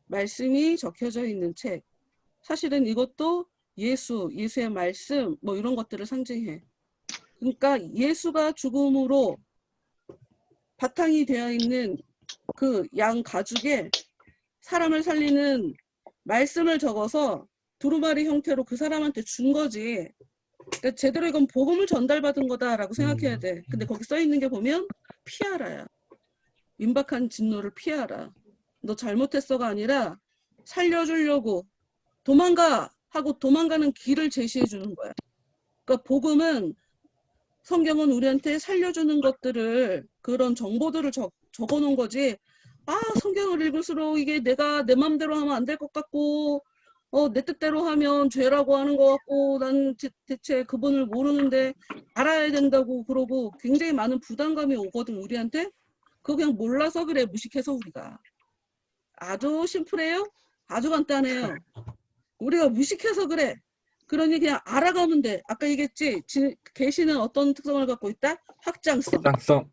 말씀이 적혀져 있는 책. 사실은 이것도 예수의 말씀 뭐 이런 것들을 상징해. 그러니까 예수가 죽음으로 바탕이 되어 있는 그 양 가죽에 사람을 살리는 말씀을 적어서 두루마리 형태로 그 사람한테 준 거지. 그러니까 제대로 이건 복음을 전달받은 거다라고 생각해야 돼. 근데 거기 써 있는 게 보면 피하라야. 임박한 진노를 피하라. 너 잘못했어가 아니라 살려주려고 도망가 하고 도망가는 길을 제시해 주는 거야. 그러니까 복음은, 성경은 우리한테 살려주는 것들을, 그런 정보들을 적어 놓은 거지. 아, 성경을 읽을수록 이게 내가 내 맘대로 하면 안 될 것 같고, 내 뜻대로 하면 죄라고 하는 것 같고, 난 대체 그분을 모르는데 알아야 된다고 그러고 굉장히 많은 부담감이 오거든, 우리한테. 그거 그냥 몰라서 그래, 무식해서 우리가. 아주 심플해요. 아주 간단해요. 우리가 무식해서 그래. 그러니 그냥 알아가면 돼. 아까 얘기했지. 계시는 어떤 특성을 갖고 있다? 확장성. 쌍성.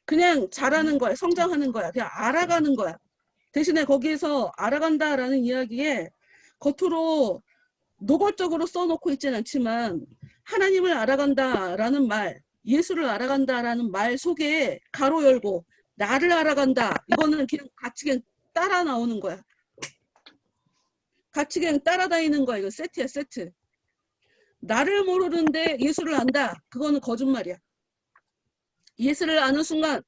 그냥 잘하는 거야. 성장하는 거야. 그냥 알아가는 거야. 대신에 거기에서 알아간다라는 이야기에 겉으로 노골적으로 써놓고 있지는 않지만 하나님을 알아간다라는 말, 예수를 알아간다라는 말 속에 가로 열고 나를 알아간다. 이거는 그냥 같이 그냥 따라 나오는 거야. 같이 그냥 따라다니는 거야. 이거 세트야, 세트. 나를 모르는데 예수를 안다. 그거는 거짓말이야. 예수를 아는 순간,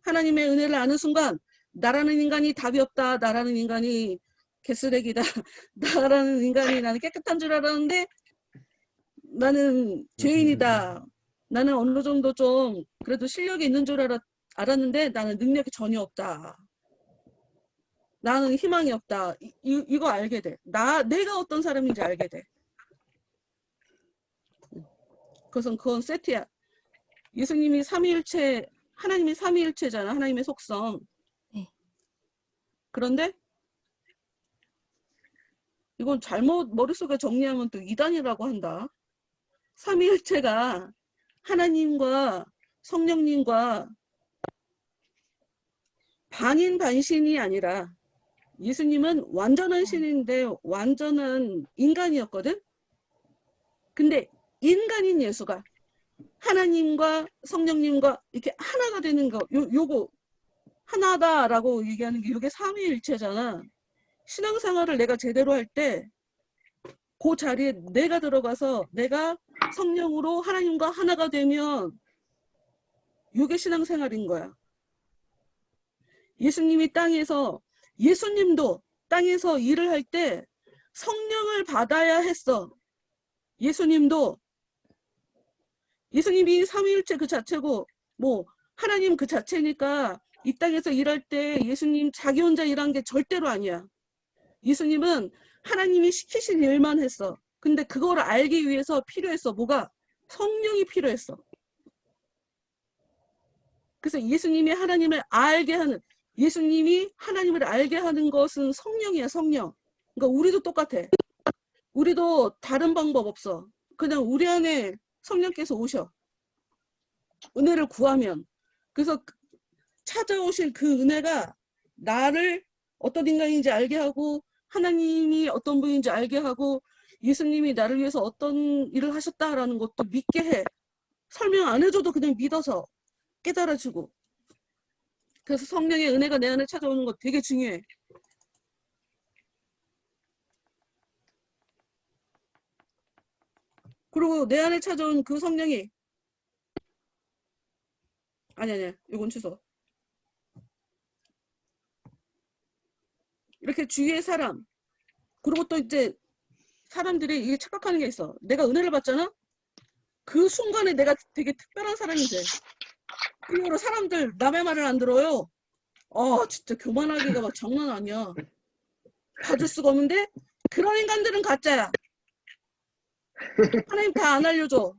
하나님의 은혜를 아는 순간, 나라는 인간이 답이 없다. 나라는 인간이 개쓰레기다. 나라는 인간이 나는 깨끗한 줄 알았는데 나는 죄인이다. 나는 어느 정도 좀 그래도 실력이 있는 줄 알았는데 나는 능력이 전혀 없다. 나는 희망이 없다. 이거 알게 돼. 내가 어떤 사람인지 알게 돼. 그건 세트야. 예수님이 삼위일체, 하나님이 삼위일체잖아. 하나님의 속성. 네. 그런데 이건 잘못 머릿속에 정리하면 또 이단이라고 한다. 삼위일체가 하나님과 성령님과 반인반신이 아니라, 예수님은 완전한 신인데 완전한 인간이었거든. 근데 인간인 예수가 하나님과 성령님과 이렇게 하나가 되는 거, 요거 하나다라고 얘기하는 게 이게 삼위일체잖아. 신앙생활을 내가 제대로 할 때 그 자리에 내가 들어가서 내가 성령으로 하나님과 하나가 되면 이게 신앙생활인 거야. 예수님도 땅에서 일을 할 때 성령을 받아야 했어. 예수님이 삼위일체 그 자체고 뭐 하나님 그 자체니까 이 땅에서 일할 때 예수님 자기 혼자 일한 게 절대로 아니야. 예수님은 하나님이 시키신 일만 했어. 근데 그걸 알기 위해서 필요했어. 뭐가? 성령이 필요했어. 그래서 예수님이 하나님을 알게 하는, 예수님이 하나님을 알게 하는 것은 성령이야, 성령. 그러니까 우리도 똑같아. 우리도 다른 방법 없어. 그냥 우리 안에 성령께서 오셔. 은혜를 구하면. 그래서 찾아오신 그 은혜가 나를 어떤 인간인지 알게 하고 하나님이 어떤 분인지 알게 하고 예수님이 나를 위해서 어떤 일을 하셨다라는 것도 믿게 해. 설명 안 해줘도 그냥 믿어서 깨달아주고. 그래서 성령의 은혜가 내 안에 찾아오는 거 되게 중요해. 그리고 내 안에 찾아온 그 성령이 아니 이건 취소. 이렇게 주위의 사람 그리고 또 이제 사람들이 이게 착각하는 게 있어. 내가 은혜를 받잖아? 그 순간에 내가 되게 특별한 사람이 돼. 그 이후로 사람들 남의 말을 안 들어요. 진짜 교만하기가 막 장난 아니야. 봐줄 수가 없는데 그런 인간들은 가짜야. 하나님 다 안 알려줘.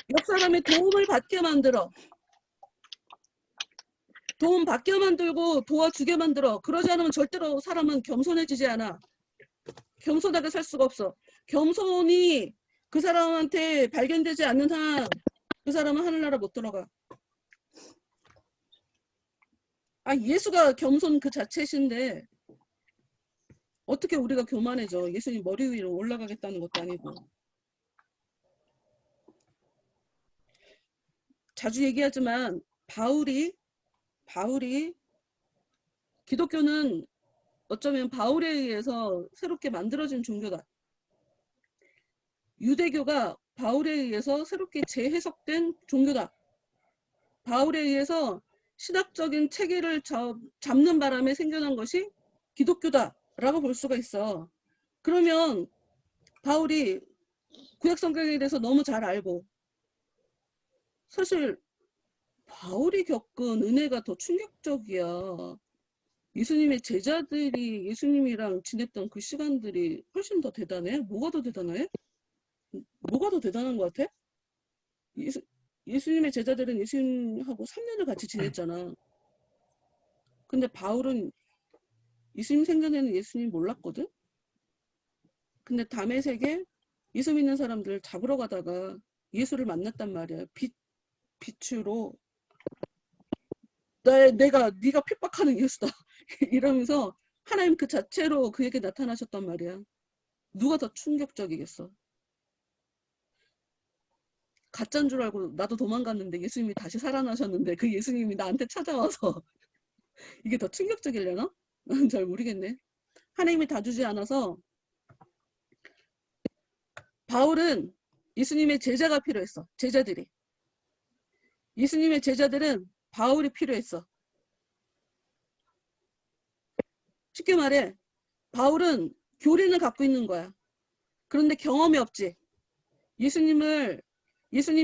옆 사람의 도움을 받게 만들어. 도움 받게 만들고 도와주게 만들어. 그러지 않으면 절대로 사람은 겸손해지지 않아. 겸손하게 살 수가 없어. 겸손이 그 사람한테 발견되지 않는 한 그 사람은 하늘나라 못 들어가. 예수가 겸손 그 자체신데 어떻게 우리가 교만해져. 예수님 머리 위로 올라가겠다는 것도 아니고. 자주 얘기하지만 바울이 기독교는 어쩌면 바울에 의해서 새롭게 만들어진 종교다. 유대교가 바울에 의해서 새롭게 재해석된 종교다. 바울에 의해서 신학적인 체계를 잡는 바람에 생겨난 것이 기독교다라고 볼 수가 있어. 그러면 바울이 구약 성경에 대해서 너무 잘 알고 사실 바울이 겪은 은혜가 더 충격적이야. 예수님의 제자들이 예수님이랑 지냈던 그 시간들이 훨씬 더 대단해? 뭐가 더 대단해? 뭐가 더 대단한 것 같아? 예수님의 제자들은 예수님하고 3년을 같이 지냈잖아. 근데 바울은 예수님 생전에는 예수님 몰랐거든? 근데 다메섹에 예수 믿는 사람들을 잡으러 가다가 예수를 만났단 말이야. 빛으로 네가 핍박하는 예수다. 이러면서 하나님 그 자체로 그에게 나타나셨단 말이야. 누가 더 충격적이겠어? 가짜인 줄 알고 나도 도망갔는데 예수님이 다시 살아나셨는데 그 예수님이 나한테 찾아와서 이게 더 충격적이려나? 난 잘 모르겠네. 하나님이 다 주지 않아서 바울은 예수님의 제자가 필요했어. 제자들이. 예수님의 제자들은 바울이 필요했어. 쉽게 말해 바울은 교리는 갖고 있는 거야. 그런데 경험이 없지. 예수님이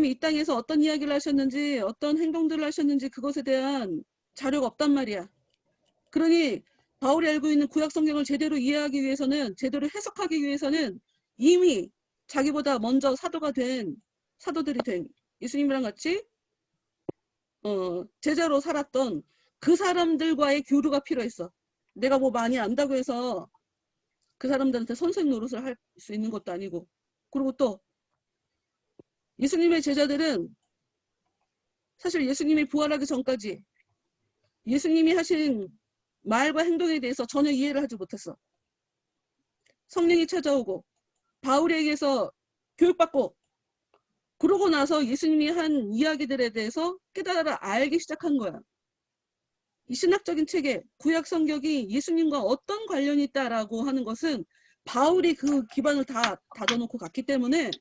이 땅에서 어떤 이야기를 하셨는지 어떤 행동들을 하셨는지 그것에 대한 자료가 없단 말이야. 그러니 바울이 알고 있는 구약 성경을 제대로 이해하기 위해서는 제대로 해석하기 위해서는 이미 자기보다 먼저 사도들이 된 예수님이랑 같이 제자로 살았던 그 사람들과의 교류가 필요했어. 내가 뭐 많이 안다고 해서 그 사람들한테 선생 노릇을 할 수 있는 것도 아니고. 그리고 또 예수님의 제자들은 사실 예수님이 부활하기 전까지 예수님이 하신 말과 행동에 대해서 전혀 이해를 하지 못했어. 성령이 찾아오고 바울에 의해서 교육받고 그러고 나서 예수님이 한 이야기들에 대해서 깨달아 알기 시작한 거야. 이 신학적인 체계, 구약 성경이 예수님과 어떤 관련이 있다라고 하는 것은 바울이 그 기반을 다 다져놓고 갔기 때문에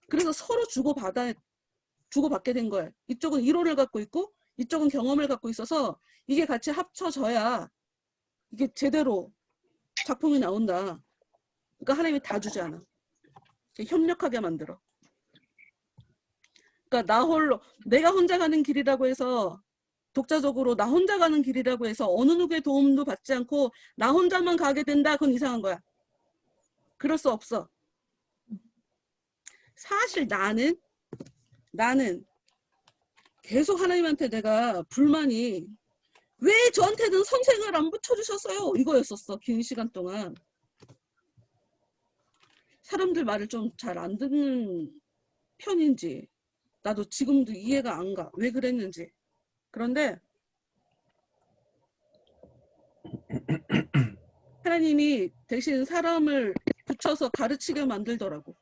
그래서 서로 주고받게 된 거예요. 이쪽은 이론을 갖고 있고 이쪽은 경험을 갖고 있어서 이게 같이 합쳐져야 이게 제대로 작품이 나온다. 그러니까 하나님이 다 주지 않아. 협력하게 만들어. 그러니까 내가 혼자 가는 길이라고 해서 독자적으로 나 혼자 가는 길이라고 해서 어느 누구의 도움도 받지 않고 나 혼자만 가게 된다. 그건 이상한 거야. 그럴 수 없어. 사실 나는 계속 하나님한테 내가 불만이 왜 저한테는 선생을 안 붙여주셨어요? 이거였었어. 긴 시간 동안. 사람들 말을 좀 잘 안 듣는 편인지 나도 지금도 이해가 안 가. 왜 그랬는지. 그런데 하나님이 대신 사람을 붙여서 가르치게 만들더라고.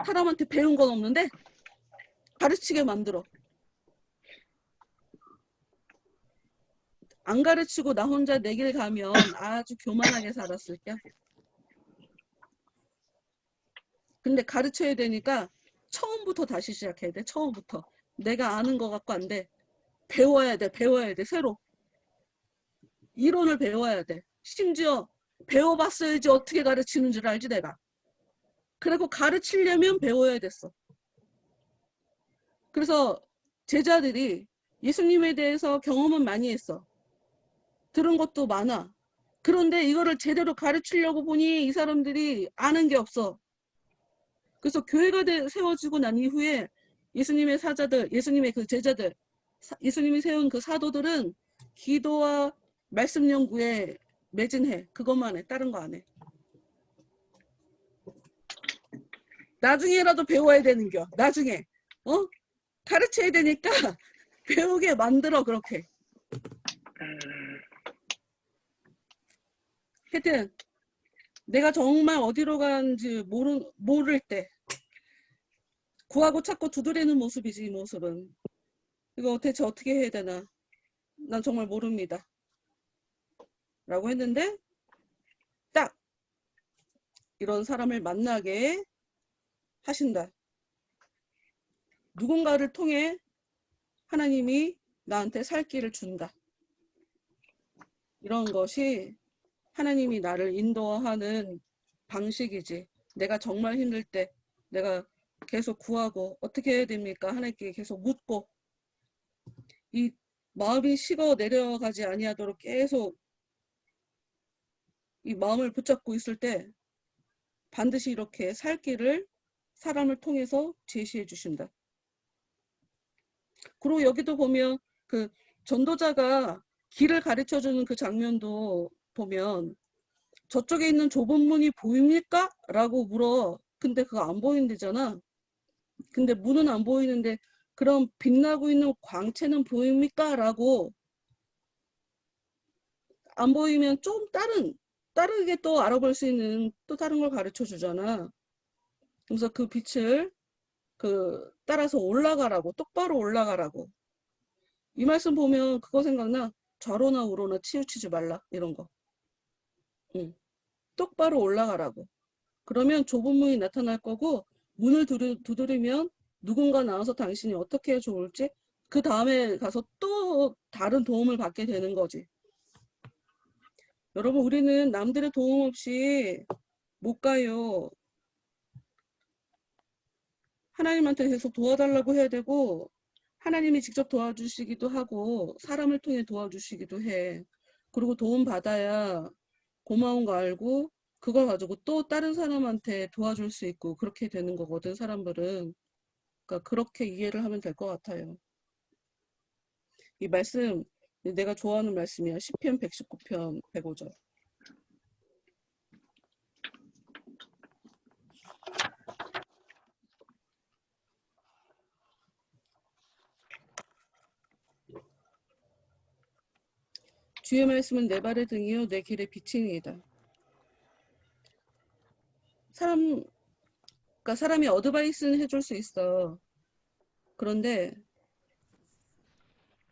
사람한테 배운 건 없는데 가르치게 만들어. 안 가르치고 나 혼자 내 길 가면 아주 교만하게 살았을 거야. 근데 가르쳐야 되니까 처음부터 다시 시작해야 돼. 처음부터. 내가 아는 거 갖고 안 돼. 배워야 돼. 배워야 돼. 새로. 이론을 배워야 돼. 심지어 배워봤어야지 어떻게 가르치는 줄 알지 내가. 그리고 가르치려면 배워야 됐어. 그래서 제자들이 예수님에 대해서 경험은 많이 했어. 들은 것도 많아. 그런데 이거를 제대로 가르치려고 보니 이 사람들이 아는 게 없어. 그래서 교회가 세워지고 난 이후에 예수님의 사자들, 예수님의 그 제자들, 예수님이 세운 그 사도들은 기도와 말씀 연구에 매진해. 그것만 해. 다른 거 안 해. 나중에라도 배워야 되는겨. 나중에. 가르쳐야 되니까 배우게 만들어 그렇게. 하여튼 내가 정말 어디로 가는지 모를 때 구하고 찾고 두드리는 모습이지 이 모습은. 이거 대체 어떻게 해야 되나. 난 정말 모릅니다. 라고 했는데 딱 이런 사람을 만나게 하신다. 누군가를 통해 하나님이 나한테 살 길을 준다. 이런 것이 하나님이 나를 인도하는 방식이지. 내가 정말 힘들 때 내가 계속 구하고 어떻게 해야 됩니까? 하나님께 계속 묻고 이 마음이 식어 내려가지 아니하도록 계속 이 마음을 붙잡고 있을 때 반드시 이렇게 살 길을 사람을 통해서 제시해 주신다. 그리고 여기도 보면 그 전도자가 길을 가르쳐 주는 그 장면도 보면 저쪽에 있는 좁은 문이 보입니까? 라고 물어. 근데 그거 안 보인대잖아. 근데 문은 안 보이는데 그럼 빛나고 있는 광채는 보입니까? 라고 안 보이면 좀 다르게 또 알아볼 수 있는 또 다른 걸 가르쳐 주잖아. 그래서 그 빛을 따라서 올라가라고, 똑바로 올라가라고. 이 말씀 보면 그거 생각나. 좌로나 우로나 치우치지 말라. 이런 거. 응. 똑바로 올라가라고. 그러면 좁은 문이 나타날 거고 문을 두드리면 누군가 나와서 당신이 어떻게 해야 좋을지 그 다음에 가서 또 다른 도움을 받게 되는 거지. 여러분 우리는 남들의 도움 없이 못 가요. 하나님한테 계속 도와달라고 해야 되고 하나님이 직접 도와주시기도 하고 사람을 통해 도와주시기도 해. 그리고 도움 받아야 고마운 거 알고 그걸 가지고 또 다른 사람한테 도와줄 수 있고 그렇게 되는 거거든 사람들은. 그러니까 그렇게 이해를 하면 될 것 같아요. 이 말씀 내가 좋아하는 말씀이야. 시편 119편 105절. 주의 말씀은 내 발의 등이요 내 길의 빛이니이다. 그러니까 사람이 어드바이스는 해줄 수 있어. 그런데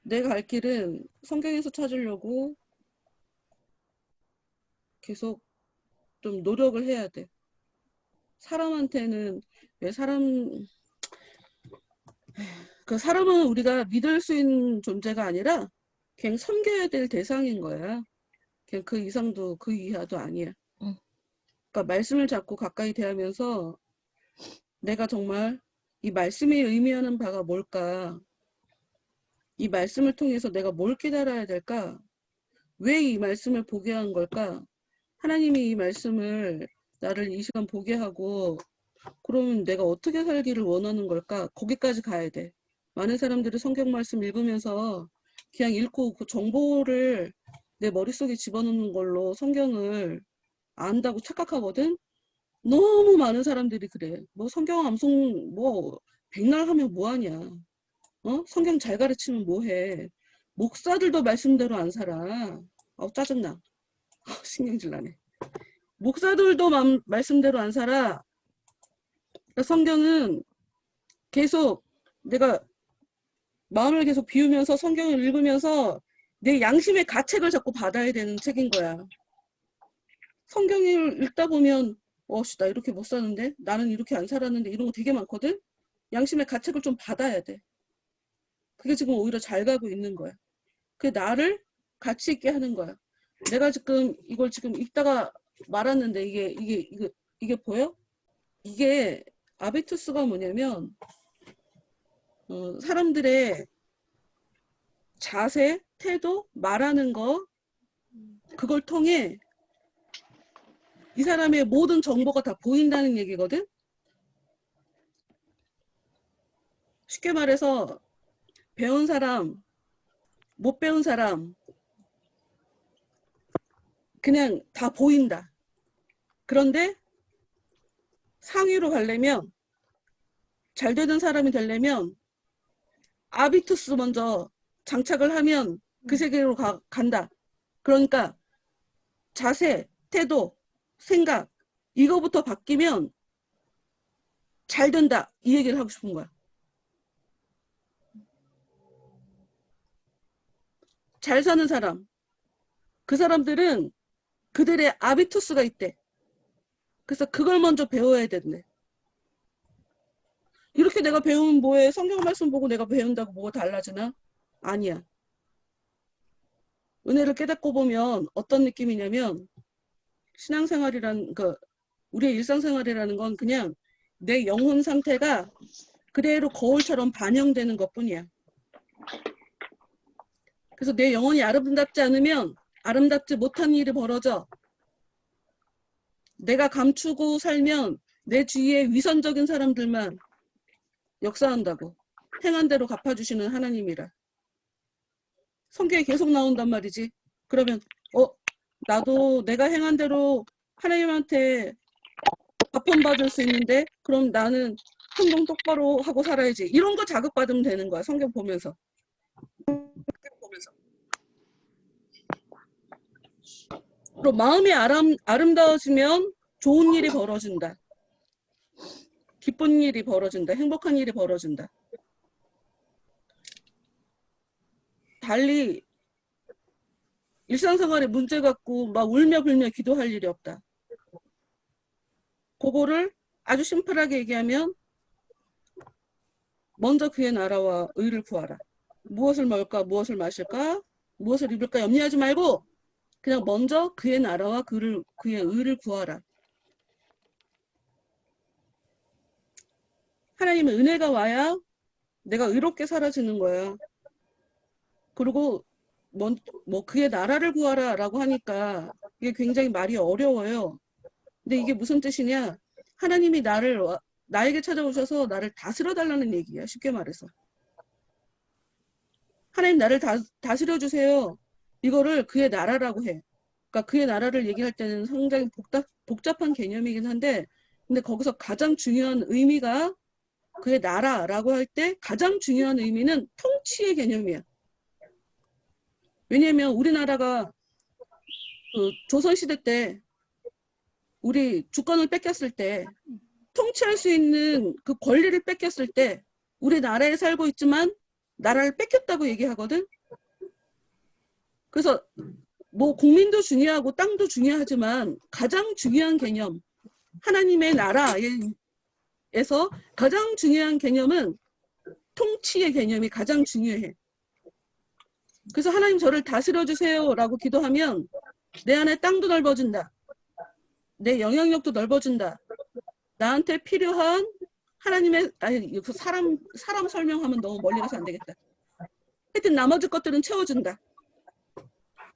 내 갈 길은 성경에서 찾으려고 계속 좀 노력을 해야 돼. 사람한테는 왜 사람은 우리가 믿을 수 있는 존재가 아니라 그냥 섬겨야 될 대상인 거야. 그냥 그 이상도 그 이하도 아니야. 그러니까 말씀을 잡고 가까이 대하면서 내가 정말 이 말씀이 의미하는 바가 뭘까? 이 말씀을 통해서 내가 뭘 깨달아야 될까? 왜 이 말씀을 보게 한 걸까? 하나님이 이 말씀을 나를 이 시간 보게 하고 그러면 내가 어떻게 살기를 원하는 걸까? 거기까지 가야 돼. 많은 사람들이 성경 말씀 읽으면서 그냥 읽고 그 정보를 내 머릿속에 집어넣는 걸로 성경을 안다고 착각하거든? 너무 많은 사람들이 그래. 뭐 성경 암송 뭐 백날 하면 뭐하냐. 성경 잘 가르치면 뭐해. 목사들도 말씀대로 안 살아. 짜증나. 신경질 나네. 목사들도 말씀대로 안 살아. 그러니까 성경은 계속 내가 마음을 계속 비우면서 성경을 읽으면서 내 양심의 가책을 자꾸 받아야 되는 책인 거야. 성경을 읽다 보면 나 이렇게 못 사는데? 나는 이렇게 안 살았는데? 이런 거 되게 많거든? 양심의 가책을 좀 받아야 돼. 그게 지금 오히려 잘 가고 있는 거야. 그게 나를 가치 있게 하는 거야. 내가 지금 이걸 지금 읽다가 말았는데 이게 보여? 이게 아비투스가 뭐냐면 사람들의 자세, 태도, 말하는 거 그걸 통해 이 사람의 모든 정보가 다 보인다는 얘기거든? 쉽게 말해서 배운 사람, 못 배운 사람 그냥 다 보인다. 그런데 상위로 가려면 잘 되는 사람이 되려면 아비투스 먼저 장착을 하면 그 세계로 간다. 그러니까 자세, 태도, 생각 이거부터 바뀌면 잘 된다. 이 얘기를 하고 싶은 거야. 잘 사는 사람. 그 사람들은 그들의 아비투스가 있대. 그래서 그걸 먼저 배워야 된대. 이렇게 내가 배우면 뭐해? 성경 말씀 보고 내가 배운다고 뭐가 달라지나? 아니야. 은혜를 깨닫고 보면 어떤 느낌이냐면 신앙생활이란 우리의 일상생활이라는 건 그냥 내 영혼 상태가 그대로 거울처럼 반영되는 것뿐이야. 그래서 내 영혼이 아름답지 않으면 아름답지 못한 일이 벌어져. 내가 감추고 살면 내 주위에 위선적인 사람들만 역사한다고. 행한 대로 갚아주시는 하나님이라. 성경에 계속 나온단 말이지. 그러면 나도 내가 행한 대로 하나님한테 갚음받을 수 있는데 그럼 나는 행동 똑바로 하고 살아야지. 이런 거 자극받으면 되는 거야. 성경 보면서. 그리고 마음이 아름다워지면 좋은 일이 벌어진다. 기쁜 일이 벌어진다. 행복한 일이 벌어진다. 달리 일상생활에 문제 갖고 막 울며 불며 기도할 일이 없다. 그거를 아주 심플하게 얘기하면 먼저 그의 나라와 의를 구하라. 무엇을 먹을까, 무엇을 마실까, 무엇을 입을까 염려하지 말고 그냥 먼저 그의 나라와 그의 의를 구하라. 하나님의 은혜가 와야 내가 의롭게 사라지는 거야. 그리고 그의 나라를 구하라 라고 하니까 이게 굉장히 말이 어려워요. 근데 이게 무슨 뜻이냐? 하나님이 나에게 찾아오셔서 나를 다스려 달라는 얘기야. 쉽게 말해서. 하나님 나를 다스려 주세요. 이거를 그의 나라라고 해. 그러니까 그의 나라를 얘기할 때는 상당히 복잡한 개념이긴 한데 근데 거기서 가장 중요한 의미가 그의 나라라고 할 때 가장 중요한 의미는 통치의 개념이야. 왜냐하면 우리나라가 조선시대 때 우리 주권을 뺏겼을 때 통치할 수 있는 그 권리를 뺏겼을 때 우리 나라에 살고 있지만 나라를 뺏겼다고 얘기하거든. 그래서 뭐 국민도 중요하고 땅도 중요하지만 가장 중요한 개념 하나님의 나라에서 가장 중요한 개념은 통치의 개념이 가장 중요해. 그래서 하나님 저를 다스려 주세요 라고 기도하면 내 안에 땅도 넓어진다. 내 영향력도 넓어진다. 나한테 필요한 하나님의 여기서 사람 설명하면 너무 멀리 가서 안 되겠다. 하여튼 나머지 것들은 채워준다.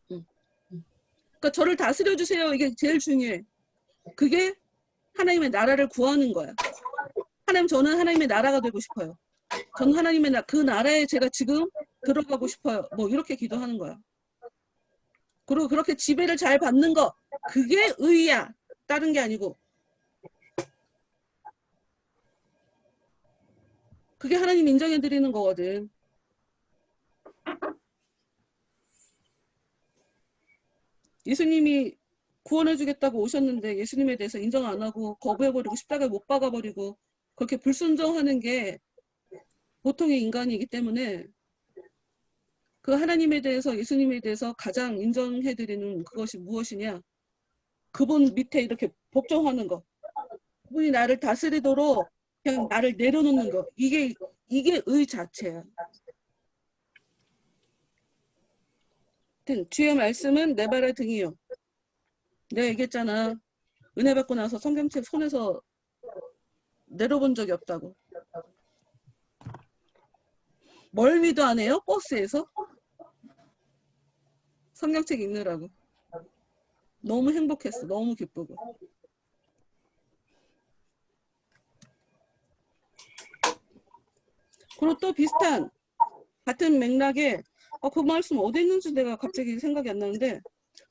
그러니까 저를 다스려 주세요. 이게 제일 중요해. 그게 하나님의 나라를 구하는 거야. 하나님 저는 하나님의 나라가 되고 싶어요. 저는 하나님의 그 나라에 제가 지금 들어가고 싶어요. 뭐 이렇게 기도하는 거야. 그리고 그렇게 지배를 잘 받는 거 그게 의야. 다른 게 아니고. 그게 하나님 인정해 드리는 거거든. 예수님이 구원해주겠다고 오셨는데 예수님에 대해서 인정 안 하고 거부해버리고 십자가에 못 박아버리고 그렇게 불순종하는 게 보통의 인간이기 때문에 그 하나님에 대해서 예수님에 대해서 가장 인정해드리는 그것이 무엇이냐? 그분 밑에 이렇게 복종하는 거. 그분이 나를 다스리도록 그냥 나를 내려놓는 거. 이게 의 자체야. 주의 말씀은 내 발의 등이요. 내가 얘기했잖아. 은혜 받고 나서 성경책 손에서 내려본 적이 없다고. 멀미도 안 해요? 버스에서? 성경책 읽느라고. 너무 행복했어. 너무 기쁘고. 그리고 또 비슷한 같은 맥락에 그 말씀 어디 있는지 내가 갑자기 생각이 안 나는데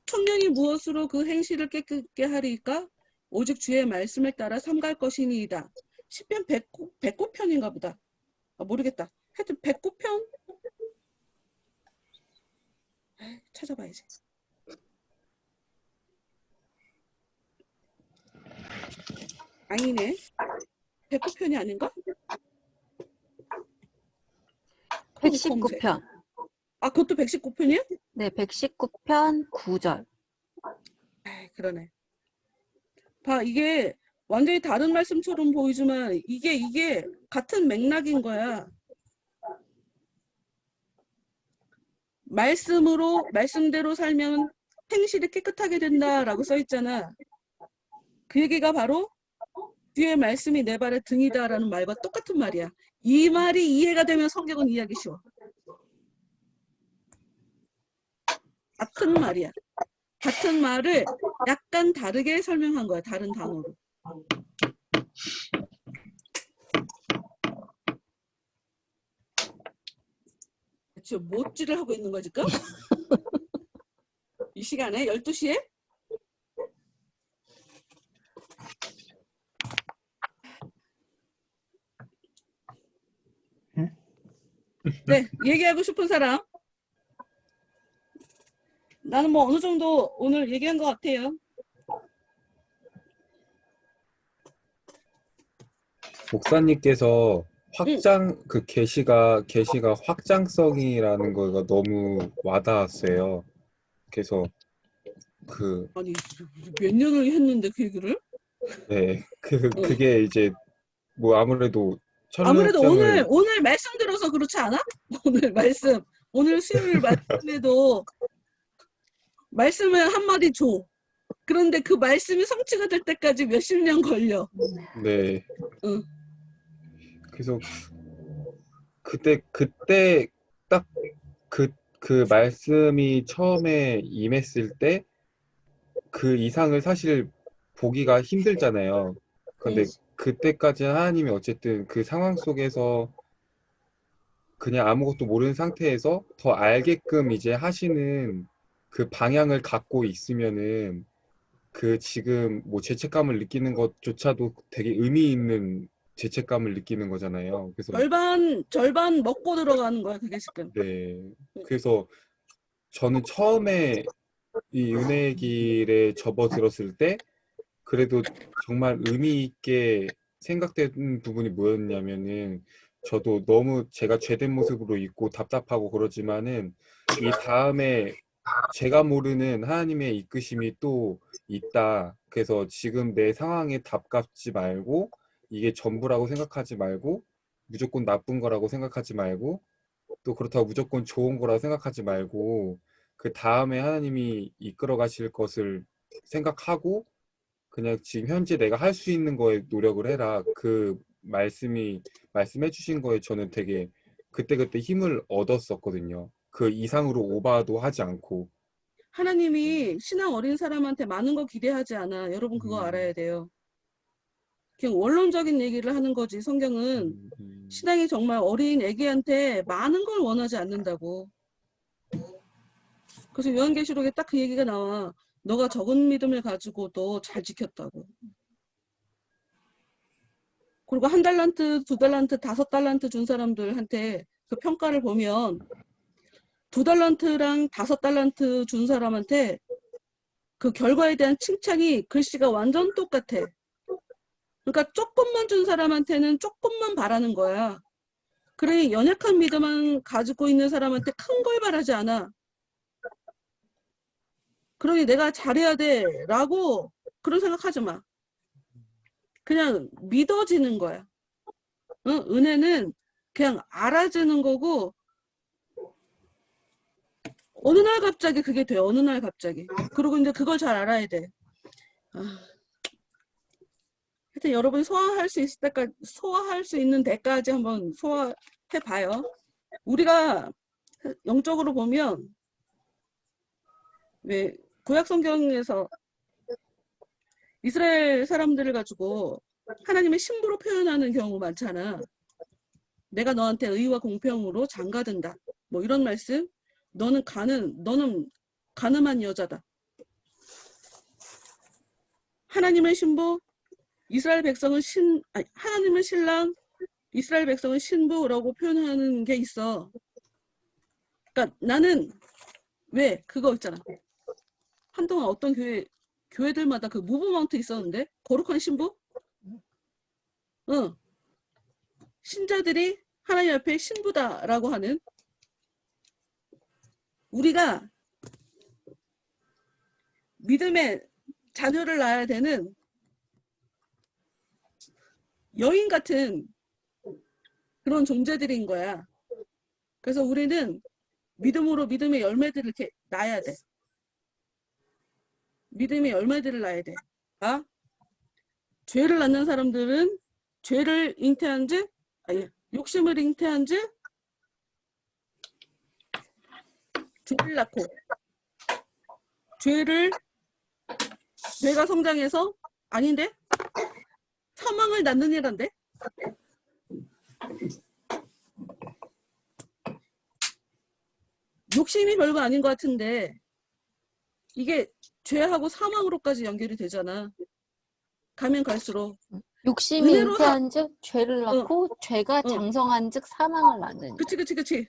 청년이 무엇으로 그 행실을 깨끗게 하리까? 오직 주의 말씀을 따라 삼갈 것이니이다. 시편 109편인가 보다. 모르겠다. 하여튼 109편? 찾아봐야지. 아니네. 109편이 아닌가? 119편. 아, 그것도 119편이야? 네, 119편 9절. 그러네. 봐, 이게 완전히 다른 말씀처럼 보이지만 이게 같은 맥락인 거야. 말씀대로 살면 행실이 깨끗하게 된다라고 써 있잖아. 그 얘기가 바로 주의 말씀이 내 발의 등이다라는 말과 똑같은 말이야. 이 말이 이해가 되면 성경은 이해하기 쉬워. 같은 말이야. 같은 말을 약간 다르게 설명한 거야. 다른 단어로. 지금 못질을 하고 있는 거야 지금? 이 시간에? 12시에? 네, 얘기하고 싶은 사람? 나는 뭐 어느 정도 오늘 얘기한 것 같아요. 목사님께서 그 계시가 확장성이라는 거가 너무 와닿았어요. 그래서 아니 몇 년을 했는데 그 얘기를? 네, 그게 이제 뭐 아무래도 아무래도 천루역정을 오늘 말씀 들어서 그렇지 않아? 오늘 수요일 말씀에도 말씀을 한마디 줘. 그런데 그 말씀이 성취가 될 때까지 몇십 년 걸려. 네. 응. 그래서 그때 딱 그 말씀이 처음에 임했을 때 그 이상을 사실 보기가 힘들잖아요. 근데 그때까지 하나님이 어쨌든 그 상황 속에서 그냥 아무것도 모르는 상태에서 더 알게끔 이제 하시는 그 방향을 갖고 있으면은 그 지금 뭐 죄책감을 느끼는 것조차도 되게 의미 있는 죄책감을 느끼는 거잖아요. 그래서 절반 먹고 들어가는 거야 그게 지금. 네. 그래서 저는 처음에 이 은혜의 길에 접어들었을 때 그래도 정말 의미 있게 생각되는 부분이 뭐였냐면은 저도 너무 제가 죄된 모습으로 있고 답답하고 그러지만은 이 다음에 제가 모르는 하나님의 이끄심이 또 있다. 그래서 지금 내 상황에 답답지 말고 이게 전부라고 생각하지 말고 무조건 나쁜 거라고 생각하지 말고 또 그렇다고 무조건 좋은 거라고 생각하지 말고 그 다음에 하나님이 이끌어 가실 것을 생각하고 그냥 지금 현재 내가 할 수 있는 거에 노력을 해라. 그 말씀해 주신 거에 저는 되게 그때그때 힘을 얻었었거든요. 그 이상으로 오바도 하지 않고. 하나님이 신앙 어린 사람한테 많은 거 기대하지 않아. 여러분 그거 알아야 돼요. 그냥 원론적인 얘기를 하는 거지. 성경은 신앙이 정말 어린 애기한테 많은 걸 원하지 않는다고. 그래서 요한계시록에 딱 그 얘기가 나와. 너가 적은 믿음을 가지고도 잘 지켰다고. 그리고 1달란트, 2달란트, 5달란트 준 사람들한테 그 평가를 보면 2달란트랑 5달란트 준 사람한테 그 결과에 대한 칭찬이 글씨가 완전 똑같아. 그러니까 조금만 준 사람한테는 조금만 바라는 거야. 그러니 연약한 믿음만 가지고 있는 사람한테 큰 걸 바라지 않아. 그러니 내가 잘해야 돼 라고 그런 생각하지 마. 그냥 믿어지는 거야. 응? 은혜는 그냥 알아주는 거고 어느 날 갑자기 그게 돼. 어느 날 갑자기. 그리고 이제 그걸 잘 알아야 돼. 아, 하여튼 여러분이 소화할 수 있을 때까지 소화할 수 있는 데까지 한번 소화해 봐요. 우리가 영적으로 보면 왜 구약 성경에서 이스라엘 사람들을 가지고 하나님의 신부로 표현하는 경우 많잖아. 내가 너한테 의와 공평으로 장가든다. 뭐 이런 말씀. 너는 가늠한 여자다. 하나님은 신부, 이스라엘 백성은 하나님은 신랑, 이스라엘 백성은 신부라고 표현하는 게 있어. 그러니까 나는 왜 그거 있잖아. 한동안 어떤 교회들마다 그 무브먼트 있었는데 거룩한 신부? 응. 신자들이 하나님 앞에 신부다라고 하는 우리가 믿음의 자녀를 낳아야 되는 여인 같은 그런 존재들인 거야. 그래서 우리는 믿음으로 믿음의 열매들을 이렇게 낳아야 돼. 믿음의 열매들을 낳아야 돼. 아? 죄를 낳는 사람들은 죄를 잉태한 즉, 욕심을 잉태한 즉, 죄를 낳고, 죄가 성장해서, 아닌데? 사망을 낳느니란데? 욕심이 별거 아닌 것 같은데, 이게 죄하고 사망으로까지 연결이 되잖아. 가면 갈수록. 욕심이 은혜로 잉태한 즉 죄를 낳고 죄가 장성한 즉 사망을 낳느니라. 그치.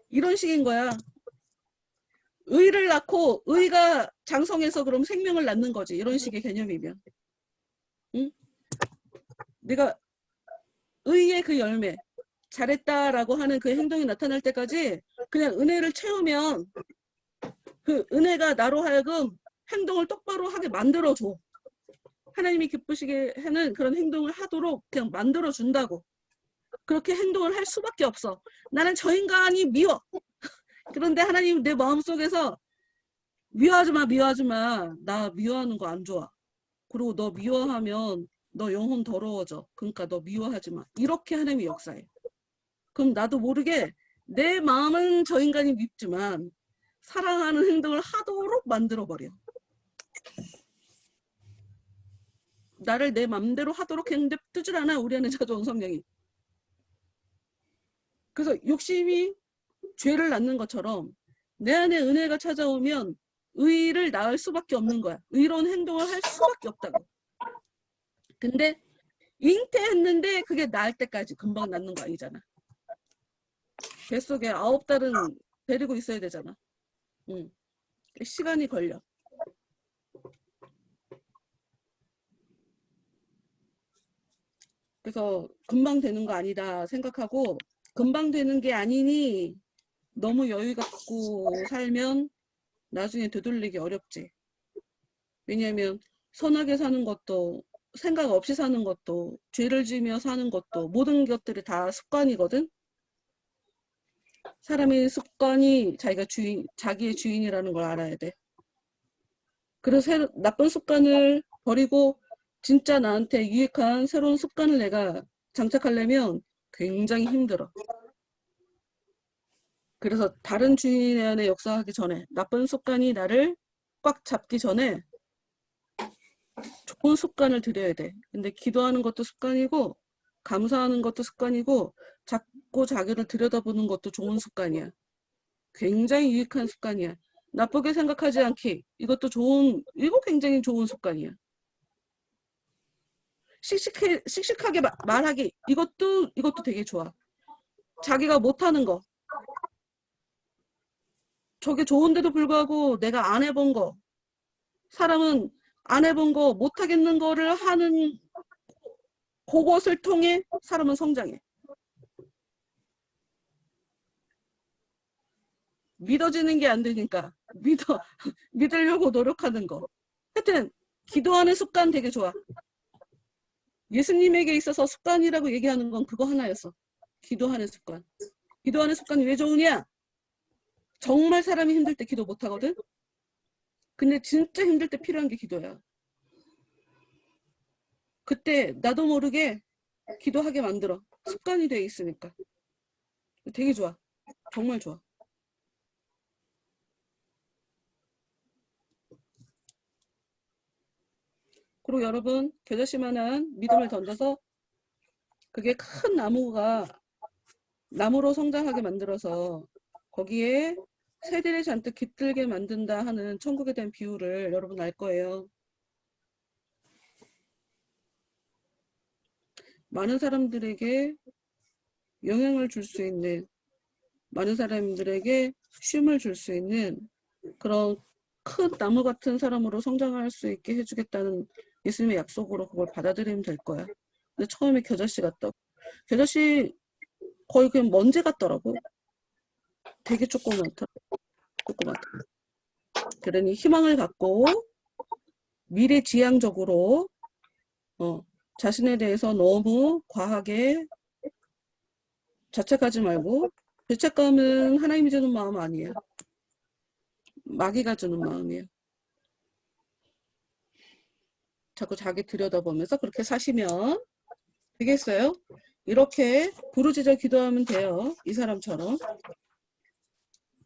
이런 식인 거야. 의를 낳고 의가 장성해서 그럼 생명을 낳는 거지. 이런 식의 개념이면. 응? 내가 의의 그 열매, 잘했다라고 하는 그 행동이 나타날 때까지 그냥 은혜를 채우면 그 은혜가 나로 하여금 행동을 똑바로 하게 만들어줘. 하나님이 기쁘시게 하는 그런 행동을 하도록 그냥 만들어준다고. 그렇게 행동을 할 수밖에 없어. 나는 저 인간이 미워. 그런데 하나님 내 마음속에서 미워하지 마. 나 미워하는 거 안 좋아. 그리고 너 미워하면 너 영혼 더러워져. 그러니까 너 미워하지 마. 이렇게 하나님이 역사해. 그럼 나도 모르게 내 마음은 저 인간이 밉지만 사랑하는 행동을 하도록 만들어버려. 나를 내 맘대로 하도록 했는데 뜨질 않아. 우리 안에 찾아온 성령이. 그래서 욕심이 죄를 낳는 것처럼 내 안에 은혜가 찾아오면 의를 낳을 수밖에 없는 거야. 의로운 행동을 할 수밖에 없다고. 근데 잉태했는데 그게 낳을 때까지 금방 낳는 거 아니잖아. 뱃속에 9달은 데리고 있어야 되잖아. 시간이 걸려. 그래서 금방 되는 거 아니다 생각하고 금방 되는 게 아니니 너무 여유 갖고 살면 나중에 되돌리기 어렵지. 왜냐하면 선하게 사는 것도 생각 없이 사는 것도 죄를 지으며 사는 것도 모든 것들이 다 습관이거든. 사람의 습관이 자기의 주인이라는 걸 알아야 돼. 그래서 나쁜 습관을 버리고 진짜 나한테 유익한 새로운 습관을 내가 장착하려면 굉장히 힘들어. 그래서 다른 주인의 안에 역사하기 전에 나쁜 습관이 나를 꽉 잡기 전에 좋은 습관을 들여야 돼. 근데 기도하는 것도 습관이고 감사하는 것도 습관이고 자꾸 자기를 들여다보는 것도 좋은 습관이야. 굉장히 유익한 습관이야. 나쁘게 생각하지 않기. 이거 굉장히 좋은 습관이야. 씩씩하게 말하기. 이것도 되게 좋아. 자기가 못하는 거. 저게 좋은데도 불구하고 내가 안 해본 거. 사람은 안 해본 거, 못 하겠는 거를 하는 그것을 통해 사람은 성장해. 믿어지는 게 안 되니까 믿으려고 노력하는 거. 하여튼 기도하는 습관 되게 좋아. 예수님에게 있어서 습관이라고 얘기하는 건 그거 하나였어. 기도하는 습관. 기도하는 습관이 왜 좋으냐? 정말 사람이 힘들 때 기도 못 하거든? 근데 진짜 힘들 때 필요한 게 기도야. 그때 나도 모르게 기도하게 만들어. 습관이 돼 있으니까. 되게 좋아. 정말 좋아. 그리고 여러분, 겨자씨만한 믿음을 던져서 그게 큰 나무로 성장하게 만들어서 거기에 새들이 잔뜩 깃들게 만든다 하는 천국에 대한 비유를 여러분 알 거예요. 많은 사람들에게 영향을 줄 수 있는, 많은 사람들에게 쉼을 줄 수 있는 그런 큰 나무 같은 사람으로 성장할 수 있게 해주겠다는 예수님의 약속으로 그걸 받아들이면 될 거야. 근데 처음에 겨자씨 같다고. 겨자씨 거의 그냥 먼지 같더라고. 되게 조그맣다. 그러니 희망을 갖고 미래지향적으로 자신에 대해서 너무 과하게 자책하지 말고, 죄책감은 하나님이 주는 마음 아니에요. 마귀가 주는 마음이에요. 자꾸 자기 들여다보면서 그렇게 사시면 되겠어요? 이렇게 부르짖어 기도하면 돼요. 이 사람처럼.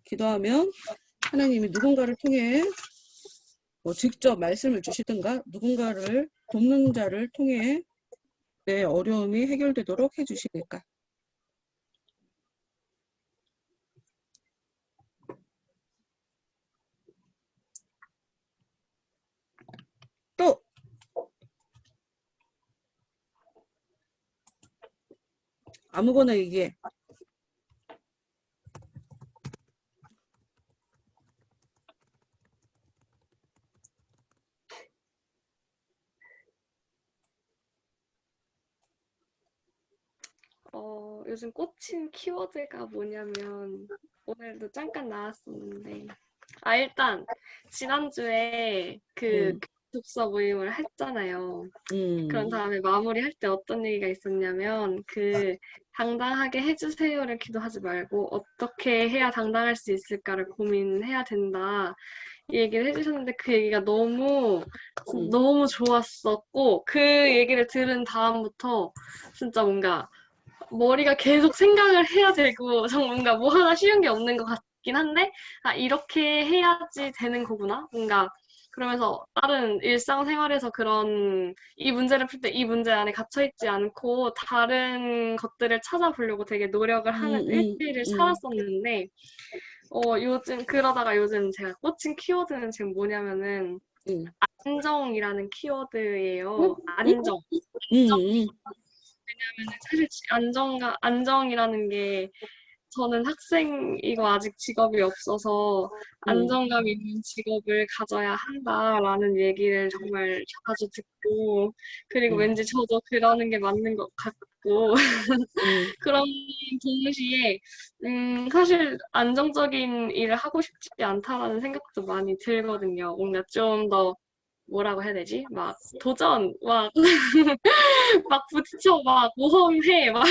기도하면 하나님이 누군가를 통해 직접 말씀을 주시든가 누군가를 돕는 자를 통해 내 어려움이 해결되도록 해주시니까. 또 아무거나 얘기해. 요즘 꽂힌 키워드가 뭐냐면 오늘도 잠깐 나왔었는데 일단 지난주에 그 독서 모임을 했잖아요. 그런 다음에 마무리할 때 어떤 얘기가 있었냐면 당당하게 해주세요를 기도하지 말고 어떻게 해야 당당할 수 있을까를 고민해야 된다. 이 얘기를 해주셨는데 그 얘기가 너무 좋았었고 그 얘기를 들은 다음부터 진짜 뭔가 머리가 계속 생각을 해야 되고 뭔가 뭐 하나 쉬운 게 없는 것 같긴 한데 이렇게 해야지 되는 거구나 뭔가 그러면서 다른 일상생활에서 이 문제를 풀 때 이 문제 안에 갇혀있지 않고 다른 것들을 찾아보려고 되게 노력을 하는 일주일을 살았었는데 그러다가 요즘 제가 꽂힌 키워드는 지금 뭐냐면은 안정이라는 키워드예요. 안정. 왜냐면 사실 안정이라는 게 저는 학생이고 아직 직업이 없어서 안정감 있는 직업을 가져야 한다라는 얘기를 정말 자주 듣고 그리고 왠지 저도 그러는 게 맞는 것 같고 그런 동시에 사실 안정적인 일을 하고 싶지 않다라는 생각도 많이 들거든요. 뭔가 좀 더 뭐라고 해야 되지? 막 도전, 막 부딪혀, 모험해, 막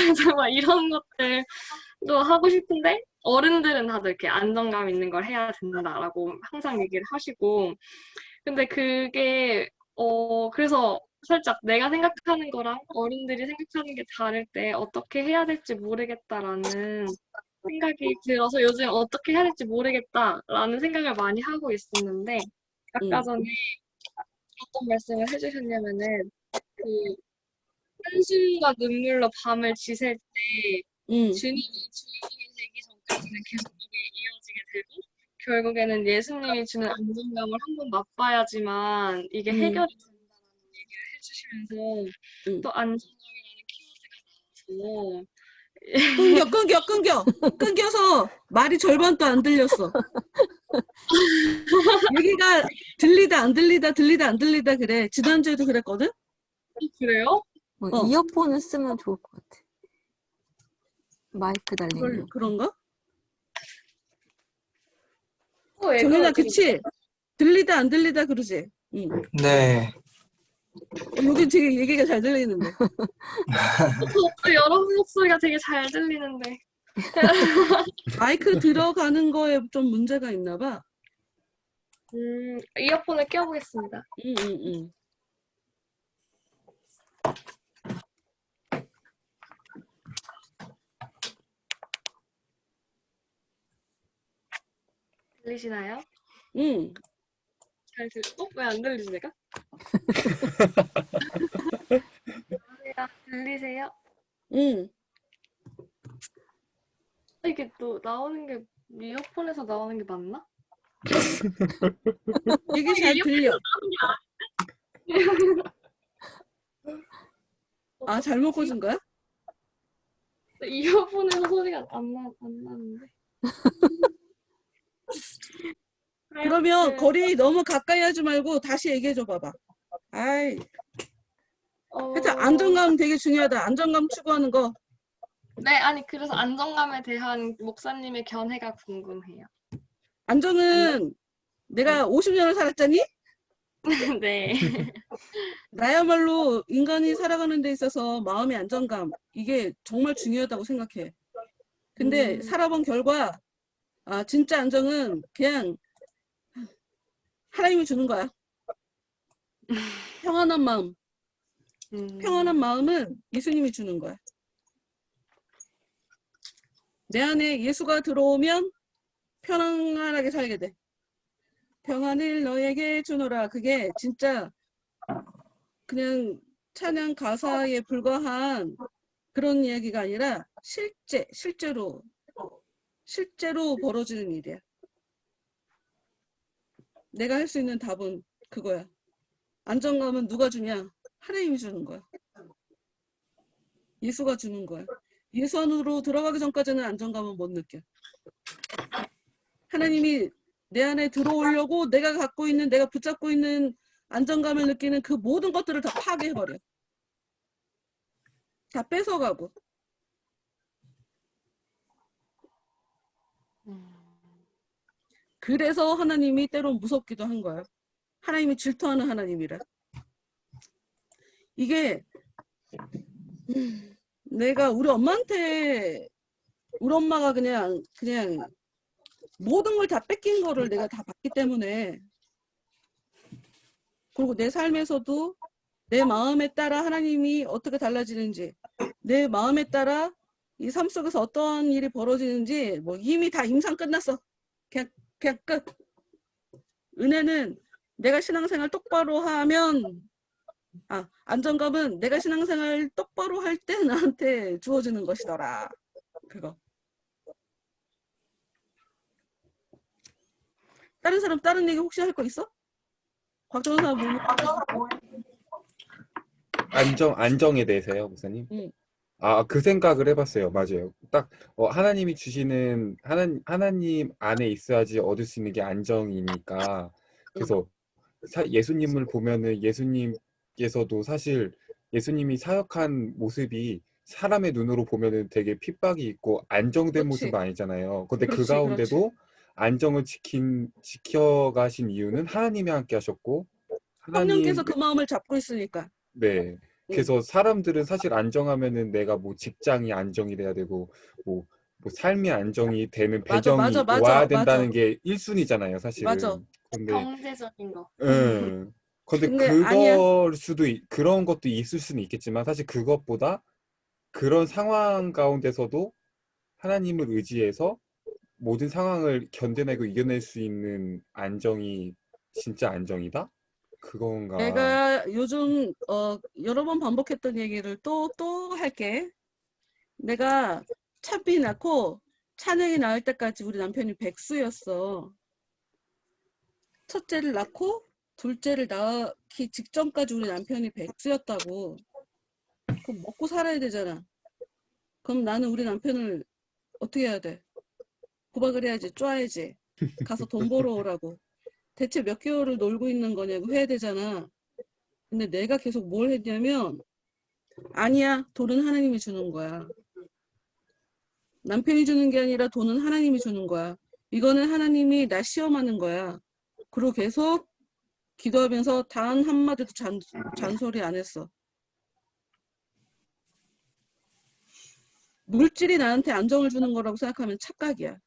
이런 것들도 하고 싶은데 어른들은 다들 이렇게 안정감 있는 걸 해야 된다라고 항상 얘기를 하시고 근데 그게 그래서 살짝 내가 생각하는 거랑 어른들이 생각하는 게 다를 때 어떻게 해야 될지 모르겠다라는 생각이 들어서 요즘 어떻게 해야 될지 모르겠다라는 생각을 많이 하고 있었는데 아까 전에 어떤 말씀을 해주셨냐면은 한숨과 눈물로 밤을 지샐 때 주님이 주인이 되기 전까지는 계속 이게 이어지게 되고 결국에는 예수님이 주는 안정감을 한번 맛봐야지만 이게 해결이 된다는 얘기를 해주시면서 또 안정감이라는 키워드가 나와서 끊겨서 말이 절반도 안 들렸어. 얘기가 들리다 안 들리다 들리다 안 들리다 그래. 지난주에도 그랬거든. 그래요? 뭐 어. 이어폰을 쓰면 좋을 것 같아. 마이크 달린 이어폰. 그런가? 왜 정현아, 그러지? 그치? 들리다 안 들리다 그러지? 응. 네. 여기 되게 얘기가 잘 들리는데. 저도 여러분 목소리가 되게 잘 들리는데. 마이크 들어가는 거에 좀 문제가 있나 봐. 이어폰을 껴보겠습니다. 응. 들리시나요? 응. 왜 안 들리지, 내가? 들리세요? 응. 이게 또 나오는 게 이어폰에서 나오는 게 맞나? 얘기 잘 들려. 아, 잘못 꽂은 거야? 이어폰에서 소리가 안 나는데. 그러면 거리 너무 가까이 하지 말고 다시 얘기해줘 봐봐. 아이, 하여튼 안정감 되게 중요하다. 안정감 추구하는 거. 네, 아니 그래서 안정감에 대한 목사님의 견해가 궁금해요. 안정은 내가 50년을 살았잖니? 네. 나야말로 인간이 살아가는 데 있어서 마음의 안정감, 이게 정말 중요하다고 생각해. 근데 살아본 결과, 진짜 안정은 그냥 하나님이 주는 거야. 평안한 마음. 평안한 마음은 예수님이 주는 거야. 내 안에 예수가 들어오면 편안하게 살게 돼. 평안을 너에게 주노라. 그게 진짜 그냥 찬양 가사에 불과한 그런 이야기가 아니라 실제로 벌어지는 일이야. 내가 할 수 있는 답은 그거야. 안정감은 누가 주냐? 하나님이 주는 거야. 예수가 주는 거야. 예수 안으로 들어가기 전까지는 안정감은 못 느껴. 하나님이 내 안에 들어오려고 내가 붙잡고 있는 안정감을 느끼는 그 모든 것들을 다 파괴해버려. 다 뺏어가고. 그래서 하나님이 때론 무섭기도 한 거야. 하나님이 질투하는 하나님이라. 이게 내가 우리 엄마가 그냥 모든 걸 다 뺏긴 거를 내가 다 봤기 때문에, 그리고 내 삶에서도 내 마음에 따라 하나님이 어떻게 달라지는지, 내 마음에 따라 이 삶 속에서 어떠한 일이 벌어지는지 뭐 이미 다 임상 끝났어. 그냥 끝. 은혜는 내가 신앙생활 똑바로 하면, 안정감은 내가 신앙생활 똑바로 할 때 나한테 주어지는 것이더라. 그거. 다른 사람 다른 얘기 혹시 할 거 있어? 곽정은 사람 안정에 대해서요, 목사님? 응. 그 생각을 해봤어요. 맞아요. 딱 하나님이 주시는 하나님 안에 있어야지 얻을 수 있는 게 안정이니까. 그래서 예수님을 보면은 예수님께서도 사실 예수님이 사역한 모습이 사람의 눈으로 보면은 되게 핍박이 있고 안정된 그렇지. 모습은 아니잖아요. 근데 그 그렇지, 가운데도 안정을 지켜가신 이유는 하나님이 함께 하셨고, 성령께서 하나님, 그 마음을 잡고 있으니까. 네. 그래서 사람들은 사실 안정하면은 내가 뭐 직장이 안정이 돼야 되고, 뭐 삶이 안정이 되는 맞아. 배경이 와야 된다는 게 1순위잖아요, 맞아. 사실은. 근데 경제적인 거. 예. 근데 근데 아니야. 그런 것도 있을 수는 있겠지만, 사실 그것보다 그런 상황 가운데서도 하나님을 의지해서 모든 상황을 견뎌내고 이겨낼 수 있는 안정이 진짜 안정이다? 그건가? 내가 요즘 여러 번 반복했던 얘기를 또 할게. 내가 차비 낳고 찬영이 낳을 때까지 우리 남편이 백수였어. 첫째를 낳고 둘째를 낳기 직전까지 우리 남편이 백수였다고. 그럼 먹고 살아야 되잖아. 그럼 나는 우리 남편을 어떻게 해야 돼? 구박을 해야지, 쪼아야지. 가서 돈 벌어오라고. 대체 몇 개월을 놀고 있는 거냐고 해야 되잖아. 근데 내가 계속 뭘 했냐면 아니야, 돈은 하나님이 주는 거야. 남편이 주는 게 아니라 돈은 하나님이 주는 거야. 이거는 하나님이 나 시험하는 거야. 그리고 계속 기도하면서 단 한마디도 잔소리 안 했어. 물질이 나한테 안정을 주는 거라고 생각하면 착각이야.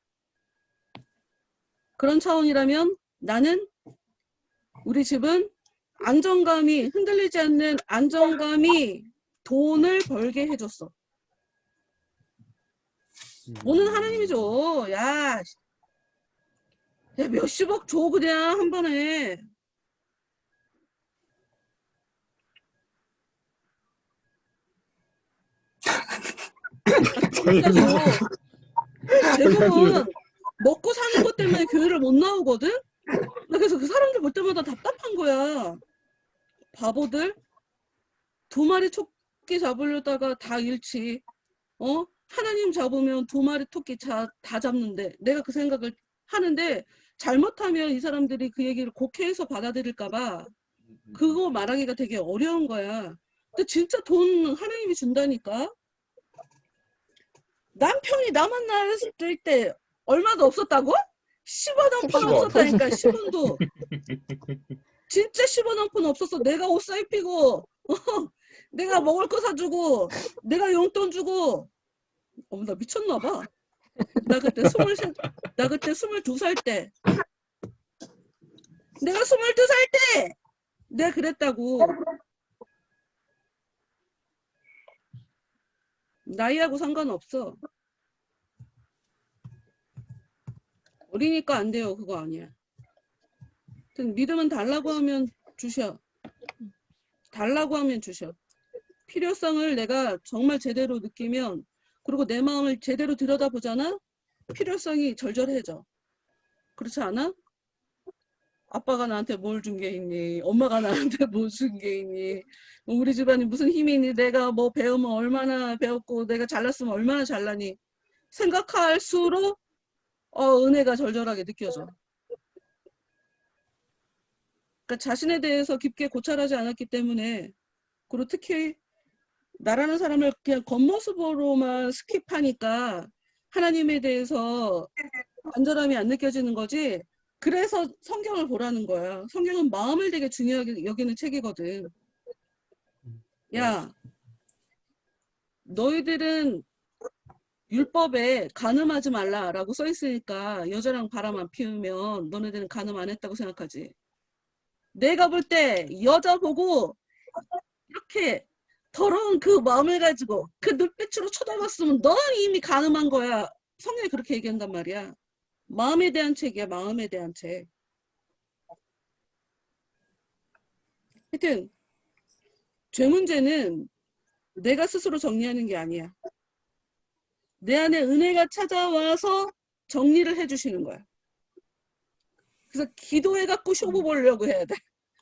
그런 차원이라면 나는 우리 집은 안정감이 흔들리지 않는 안정감이 돈을 벌게 해줬어. 돈은 하나님이 줘. 야, 몇십억 줘 그냥 한 번에. 진짜 줘. 대부분 먹고 사는 것 때문에 교회를 못 나오거든? 나 그래서 그 사람들 볼 때마다 답답한 거야. 바보들. 2마리 토끼 잡으려다가 다 잃지. 하나님 잡으면 2마리 토끼 다 잡는데 내가 그 생각을 하는데 잘못하면 이 사람들이 그 얘기를 곡해해서 받아들일까봐 그거 말하기가 되게 어려운 거야. 근데 진짜 돈 하나님이 준다니까. 남편이 나 만났을 때 얼마도 없었다고? 10원 한 푼 10원. 없었다니까. 10원도. 진짜 10원 한 푼 없었어. 내가 옷 사입히고 내가 먹을 거 사주고 내가 용돈 주고 나 미쳤나 봐. 나 그때 22살 때 내가 22살 때 내가 그랬다고. 나이하고 상관없어. 어리니까 안 돼요. 그거 아니야. 믿음은 달라고 하면 주셔. 달라고 하면 주셔. 필요성을 내가 정말 제대로 느끼면 그리고 내 마음을 제대로 들여다보잖아. 필요성이 절절해져. 그렇지 않아? 아빠가 나한테 뭘 준 게 있니? 엄마가 나한테 뭘 준 게 있니? 우리 집안이 무슨 힘이 있니? 내가 뭐 배우면 얼마나 배웠고 내가 잘났으면 얼마나 잘나니? 생각할수록 은혜가 절절하게 느껴져. 그러니까 자신에 대해서 깊게 고찰하지 않았기 때문에 그리고 특히 나라는 사람을 그냥 겉모습으로만 스킵하니까 하나님에 대해서 간절함이 안 느껴지는 거지. 그래서 성경을 보라는 거야. 성경은 마음을 되게 중요하게 여기는 책이거든. 야, 너희들은 율법에 간음하지 말라라고 써 있으니까 여자랑 바람 안 피우면 너네들은 간음 안 했다고 생각하지. 내가 볼 때 여자 보고 이렇게 더러운 그 마음을 가지고 그 눈빛으로 쳐다봤으면 넌 이미 간음한 거야. 성경이 그렇게 얘기한단 말이야. 마음에 대한 책이야. 마음에 대한 책. 하여튼 죄 문제는 내가 스스로 정리하는 게 아니야. 내 안에 은혜가 찾아와서 정리를 해주시는 거야. 그래서 기도해갖고 쇼부 보려고 해야 돼.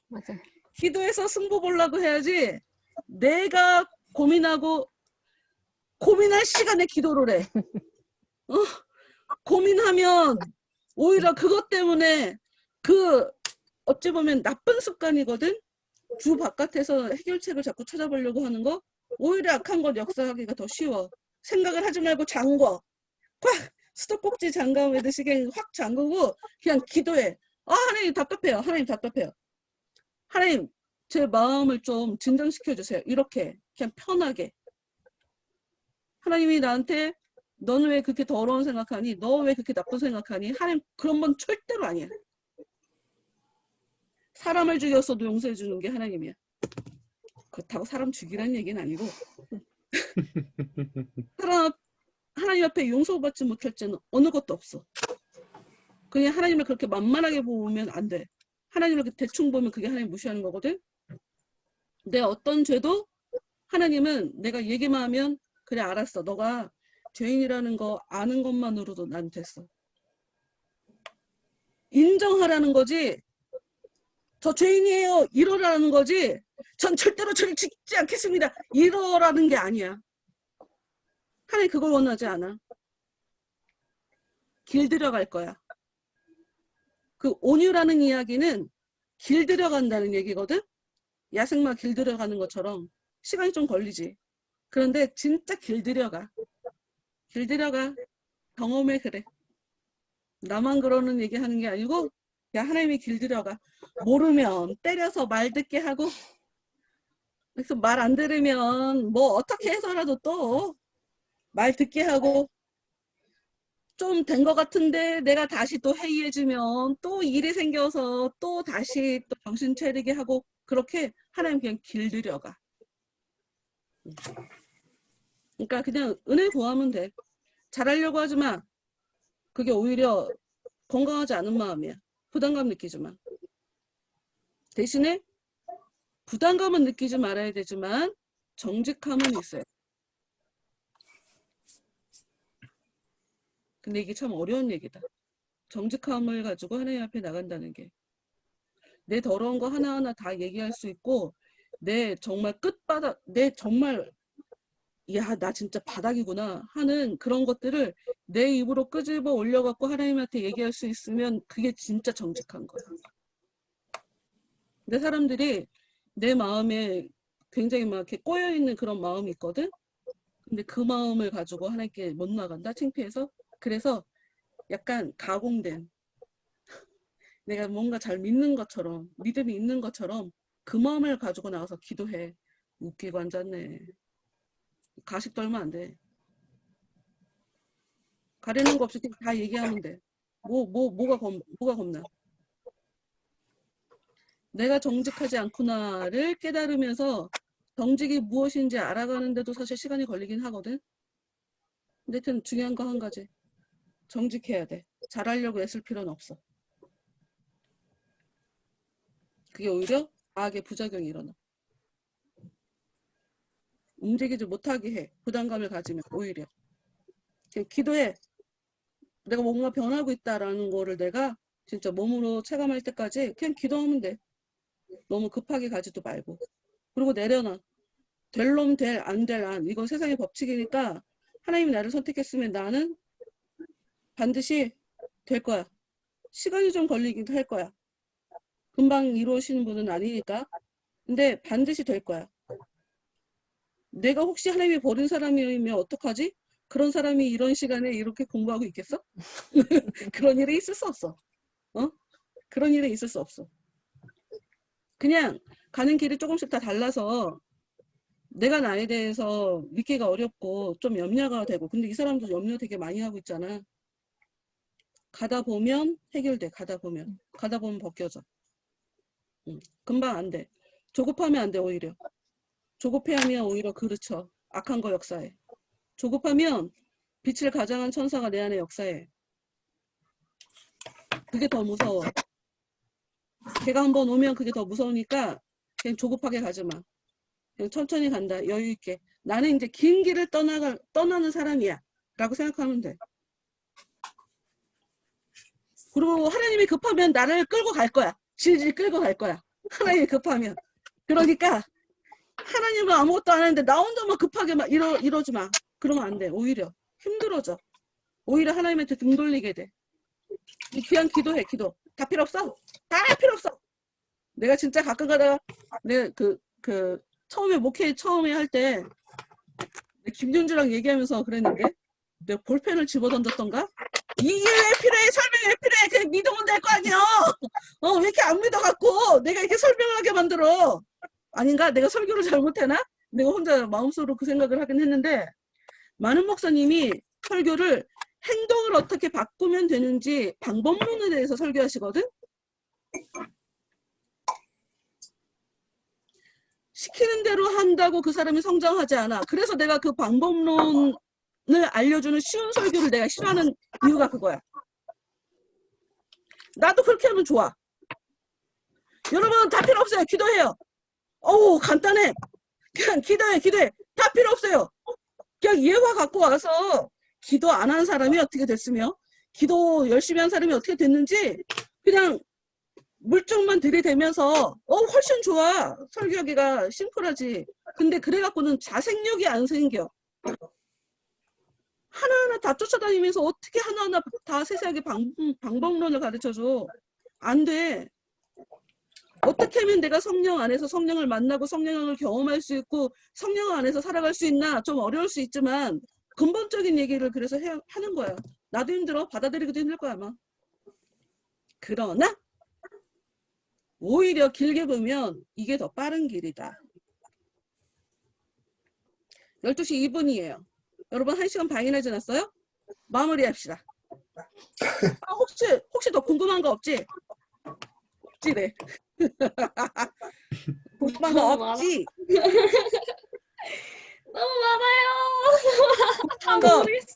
맞아. 기도해서 승부 보려고 해야지 내가 고민하고 고민할 시간에 기도를 해. 고민하면 오히려 그것 때문에 어찌 보면 나쁜 습관이거든. 주 바깥에서 해결책을 자꾸 찾아보려고 하는 거 오히려 악한 것 역사하기가 더 쉬워. 생각을 하지 말고 잠궈. 확 수도꼭지 잠가매듯이 그냥 확 잠그고 그냥 기도해. 하나님 답답해요. 하나님 답답해요. 하나님 제 마음을 좀 진정시켜 주세요. 이렇게 그냥 편하게. 하나님이 나한테 너는 왜 그렇게 더러운 생각하니? 너 왜 그렇게 나쁜 생각하니? 하나님 그런 건 절대로 아니야. 사람을 죽였어도 용서해 주는 게 하나님이야. 그렇다고 사람 죽이라는 얘기는 아니고 하나님 앞에 용서받지 못할 죄는 어느 것도 없어. 그냥 하나님을 그렇게 만만하게 보면 안 돼. 하나님을 대충 보면 그게 하나님 무시하는 거거든. 내 어떤 죄도 하나님은 내가 얘기만 하면 그래 알았어. 너가 죄인이라는 거 아는 것만으로도 난 됐어. 인정하라는 거지. 저 죄인이에요. 이러라는 거지. 전 절대로 저를 죽지 않겠습니다. 이러라는 게 아니야. 하나님 그걸 원하지 않아. 길들여 갈 거야. 그 온유라는 이야기는 길들여 간다는 얘기거든. 야생마 길들여 가는 것처럼 시간이 좀 걸리지. 그런데 진짜 길들여 가. 경험해. 그래. 나만 그러는 얘기 하는 게 아니고 야, 하나님이 길들여 가. 모르면 때려서 말 듣게 하고, 그래서 말 안 들으면 뭐 어떻게 해서라도 또 말 듣게 하고, 좀 된 것 같은데 내가 다시 또 회의해주면 또 일이 생겨서 또 다시 또 정신 차리게 하고, 그렇게 하나님 그냥 길들여 가. 그러니까 그냥 은혜 구하면 돼. 잘하려고 하지 마. 그게 오히려 건강하지 않은 마음이야. 부담감 느끼지 마. 대신에 부담감은 느끼지 말아야 되지만 정직함은 있어요. 근데 이게 참 어려운 얘기다. 정직함을 가지고 하나님 앞에 나간다는 게. 내 더러운 거 하나하나 다 얘기할 수 있고, 내 정말 끝바닥, 내 정말 야, 나 진짜 바닥이구나 하는 그런 것들을 내 입으로 끄집어 올려갖고 하나님한테 얘기할 수 있으면 그게 진짜 정직한 거야. 근데 사람들이 내 마음에 굉장히 막 이렇게 꼬여있는 그런 마음이 있거든? 근데 그 마음을 가지고 하나님께 못 나간다, 창피해서. 그래서 약간 가공된, 내가 뭔가 잘 믿는 것처럼, 믿음이 있는 것처럼 그 마음을 가지고 나가서 기도해. 웃기고 앉았네. 가식 떨면 안 돼. 가리는 거 없이 다 얘기하면 돼. 뭐가 겁나. 내가 정직하지 않구나를 깨달으면서 정직이 무엇인지 알아가는데도 사실 시간이 걸리긴 하거든. 근데 하여튼 중요한 거 한 가지. 정직해야 돼. 잘하려고 애쓸 필요는 없어. 그게 오히려 악의 부작용이 일어나. 움직이지 못하게 해. 부담감을 가지면 오히려. 그냥 기도해. 내가 뭔가 변하고 있다라는 거를 내가 진짜 몸으로 체감할 때까지 그냥 기도하면 돼. 너무 급하게 가지도 말고. 그리고 내려놔. 될 놈 될, 안 될 안. 이건 세상의 법칙이니까 하나님이 나를 선택했으면 나는 반드시 될 거야. 시간이 좀 걸리기도 할 거야. 금방 이루어지는 분은 아니니까. 근데 반드시 될 거야. 내가 혹시 하나님이 버린 사람이면 어떡하지? 그런 사람이 이런 시간에 이렇게 공부하고 있겠어? 그런 일이 있을 수 없어. 그런 일이 있을 수 없어. 그냥 가는 길이 조금씩 다 달라서 내가 나에 대해서 믿기가 어렵고 좀 염려가 되고, 근데 이 사람도 염려 되게 많이 하고 있잖아. 가다 보면 해결돼. 가다 보면 벗겨져. 금방 안 돼. 조급하면 안 돼. 오히려 조급해하면 오히려 그르쳐. 악한 거 역사해. 조급하면 빛을 가장한 천사가 내 안에 역사해. 그게 더 무서워. 걔가 한번 오면 그게 더 무서우니까 그냥 조급하게 가지 마. 그냥 천천히 간다. 여유 있게. 나는 이제 긴 길을 떠나는 사람이야 라고 생각하면 돼. 그리고 하나님이 급하면 나를 끌고 갈 거야. 질질 끌고 갈 거야. 하나님이 급하면. 그러니까 하나님은 아무것도 안 하는데 나 혼자만 급하게 막 이러지 마. 그러면 안 돼. 오히려 힘들어져. 오히려 하나님한테 등 돌리게 돼. 그냥 기도해. 기도. 다 필요 없어. 다 필요 없어. 내가 진짜 가끔 가다가 내가 처음에 목회 처음에 할 때 김윤주랑 얘기하면서 그랬는데 내가 볼펜을 집어던졌던가? 이게 왜 필요해? 설명이 왜 필요해? 그냥 믿으면 될 거 아니야. 왜 이렇게 안 믿어갖고 내가 이렇게 설명하게 만들어? 아닌가? 내가 설교를 잘못해나? 내가 혼자 마음속으로 그 생각을 하긴 했는데, 많은 목사님이 설교를 행동을 어떻게 바꾸면 되는지 방법론에 대해서 설교하시거든? 시키는 대로 한다고 그 사람이 성장하지 않아. 그래서 내가 그 방법론을 알려주는 쉬운 설교를 내가 싫어하는 이유가 그거야. 나도 그렇게 하면 좋아. 여러분 다 필요 없어요. 기도해요. 어우 간단해. 그냥 기도해. 다 필요 없어요. 그냥 예화 갖고 와서 기도 안 한 사람이 어떻게 됐으며 기도 열심히 한 사람이 어떻게 됐는지 그냥 물정만 들이대면서 훨씬 좋아. 설교하기가 심플하지. 근데 그래갖고는 자생력이 안 생겨. 하나하나 다 쫓아다니면서 어떻게 하나하나 다 세세하게 방법론을 가르쳐줘. 안 돼. 어떻게 하면 내가 성령 안에서 성령을 만나고 성령을 경험할 수 있고 성령 안에서 살아갈 수 있나? 좀 어려울 수 있지만 근본적인 얘기를 그래서 하는 거야. 나도 힘들어. 받아들이기도 힘들 거야 아마. 그러나 오히려 길게 보면 이게 더 빠른 길이다. 12시 2분이에요. 여러분 1시간 반이나 지났어요? 마무리합시다. 아, 혹시 더 궁금한 거 없지? 없지래. 궁금한 거 너무 없지? 너무 많아요. 다 궁금한 거, 모르겠어.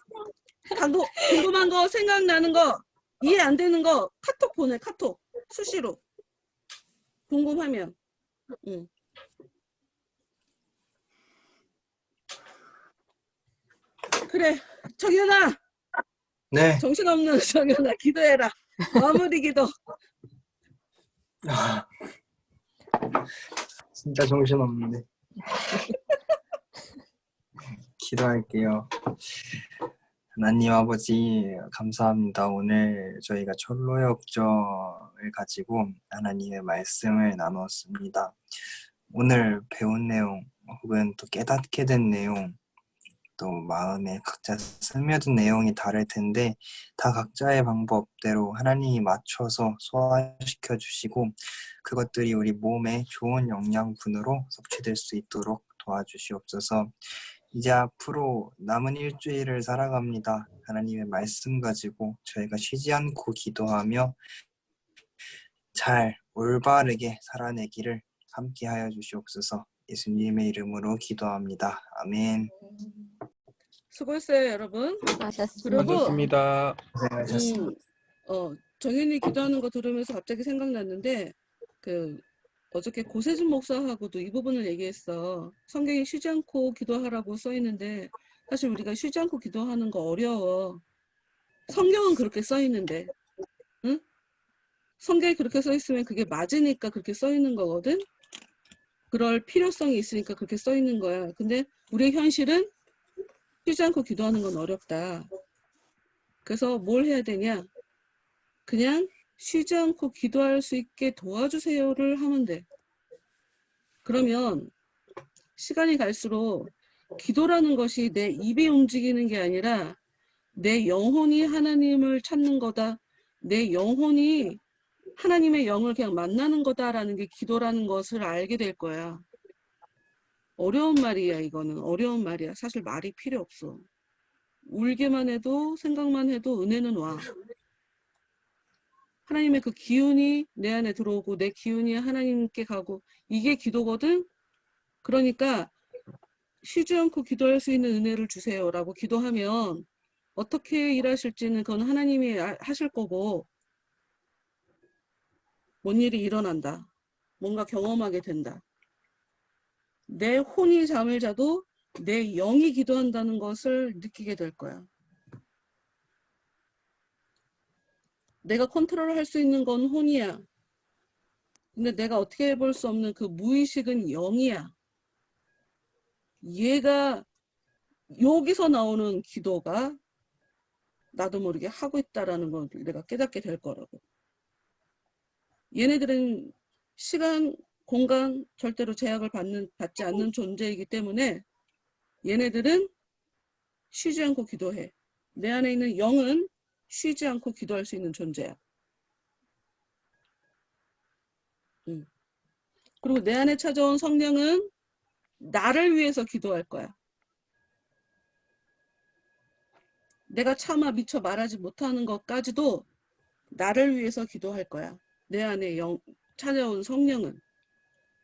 궁금한 거, 생각나는 거, 이해 안 되는 거 카톡 보내. 카톡 수시로. 궁금하면. 응. 그래. 정연아. 네. 정신없는 정연아. 기도해라. 마무리 기도. 아, 진짜 정신없는데. 기도할게요. 하나님 아버지, 감사합니다. 오늘 저희가 철로역정을 가지고 하나님의 말씀을 나눴습니다. 오늘 배운 내용, 혹은 또 깨닫게 된 내용, 또 마음에 각자 스며든 내용이 다를 텐데 다 각자의 방법대로 하나님이 맞춰서 소화시켜 주시고 그것들이 우리 몸에 좋은 영양분으로 섭취될 수 있도록 도와주시옵소서. 이제 앞으로 남은 일주일을 살아갑니다. 하나님의 말씀 가지고 저희가 쉬지 않고 기도하며 잘 올바르게 살아내기를 함께 하여 주시옵소서. 예수님의 이름으로 기도합니다. 아멘. 수고했어요, 여러분. 수고하셨습니다. 그리고 수고하셨습니다. 고생하셨습니다. 정연이 기도하는 거 들으면서 갑자기 생각났는데 그 어저께 고세준 목사하고도 이 부분을 얘기했어. 성경에 쉬지 않고 기도하라고 써 있는데 사실 우리가 쉬지 않고 기도하는 거 어려워. 성경은 그렇게 써 있는데, 응? 성경에 그렇게 써 있으면 그게 맞으니까 그렇게 써 있는 거거든. 그럴 필요성이 있으니까 그렇게 써 있는 거야. 근데 우리의 현실은 쉬지 않고 기도하는 건 어렵다. 그래서 뭘 해야 되냐? 그냥 쉬지 않고 기도할 수 있게 도와주세요를 하면 돼. 그러면 시간이 갈수록 기도라는 것이 내 입이 움직이는 게 아니라 내 영혼이 하나님을 찾는 거다. 내 영혼이 하나님의 영을 그냥 만나는 거다라는 게 기도라는 것을 알게 될 거야. 어려운 말이야, 이거는. 어려운 말이야. 사실 말이 필요 없어. 울기만 해도 생각만 해도 은혜는 와. 하나님의 그 기운이 내 안에 들어오고 내 기운이 하나님께 가고 이게 기도거든. 그러니까 쉬지 않고 기도할 수 있는 은혜를 주세요라고 기도하면 어떻게 일하실지는 그건 하나님이 하실 거고 뭔 일이 일어난다. 뭔가 경험하게 된다. 내 혼이 잠을 자도 내 영이 기도한다는 것을 느끼게 될 거야. 내가 컨트롤할 수 있는 건 혼이야. 근데 내가 어떻게 해볼 수 없는 그 무의식은 영이야. 얘가 여기서 나오는 기도가 나도 모르게 하고 있다라는 걸 내가 깨닫게 될 거라고. 얘네들은 시간, 공간 절대로 제약을 받지 않는 존재이기 때문에 얘네들은 쉬지 않고 기도해. 내 안에 있는 영은 쉬지 않고 기도할 수 있는 존재야. 그리고 내 안에 찾아온 성령은 나를 위해서 기도할 거야. 내가 차마 미처 말하지 못하는 것까지도 나를 위해서 기도할 거야. 내 안에 찾아온 성령은.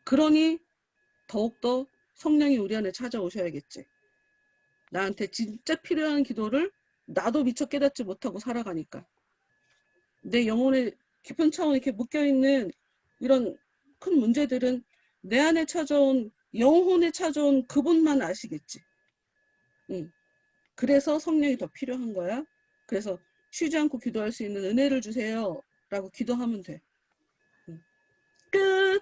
그러니 더욱더 성령이 우리 안에 찾아오셔야겠지. 나한테 진짜 필요한 기도를 나도 미처 깨닫지 못하고 살아가니까. 내 영혼의 깊은 차원에 이렇게 묶여있는 이런 큰 문제들은 내 안에 찾아온 영혼에 찾아온 그분만 아시겠지. 그래서 성령이 더 필요한 거야. 그래서 쉬지 않고 기도할 수 있는 은혜를 주세요 라고 기도하면 돼. 끝.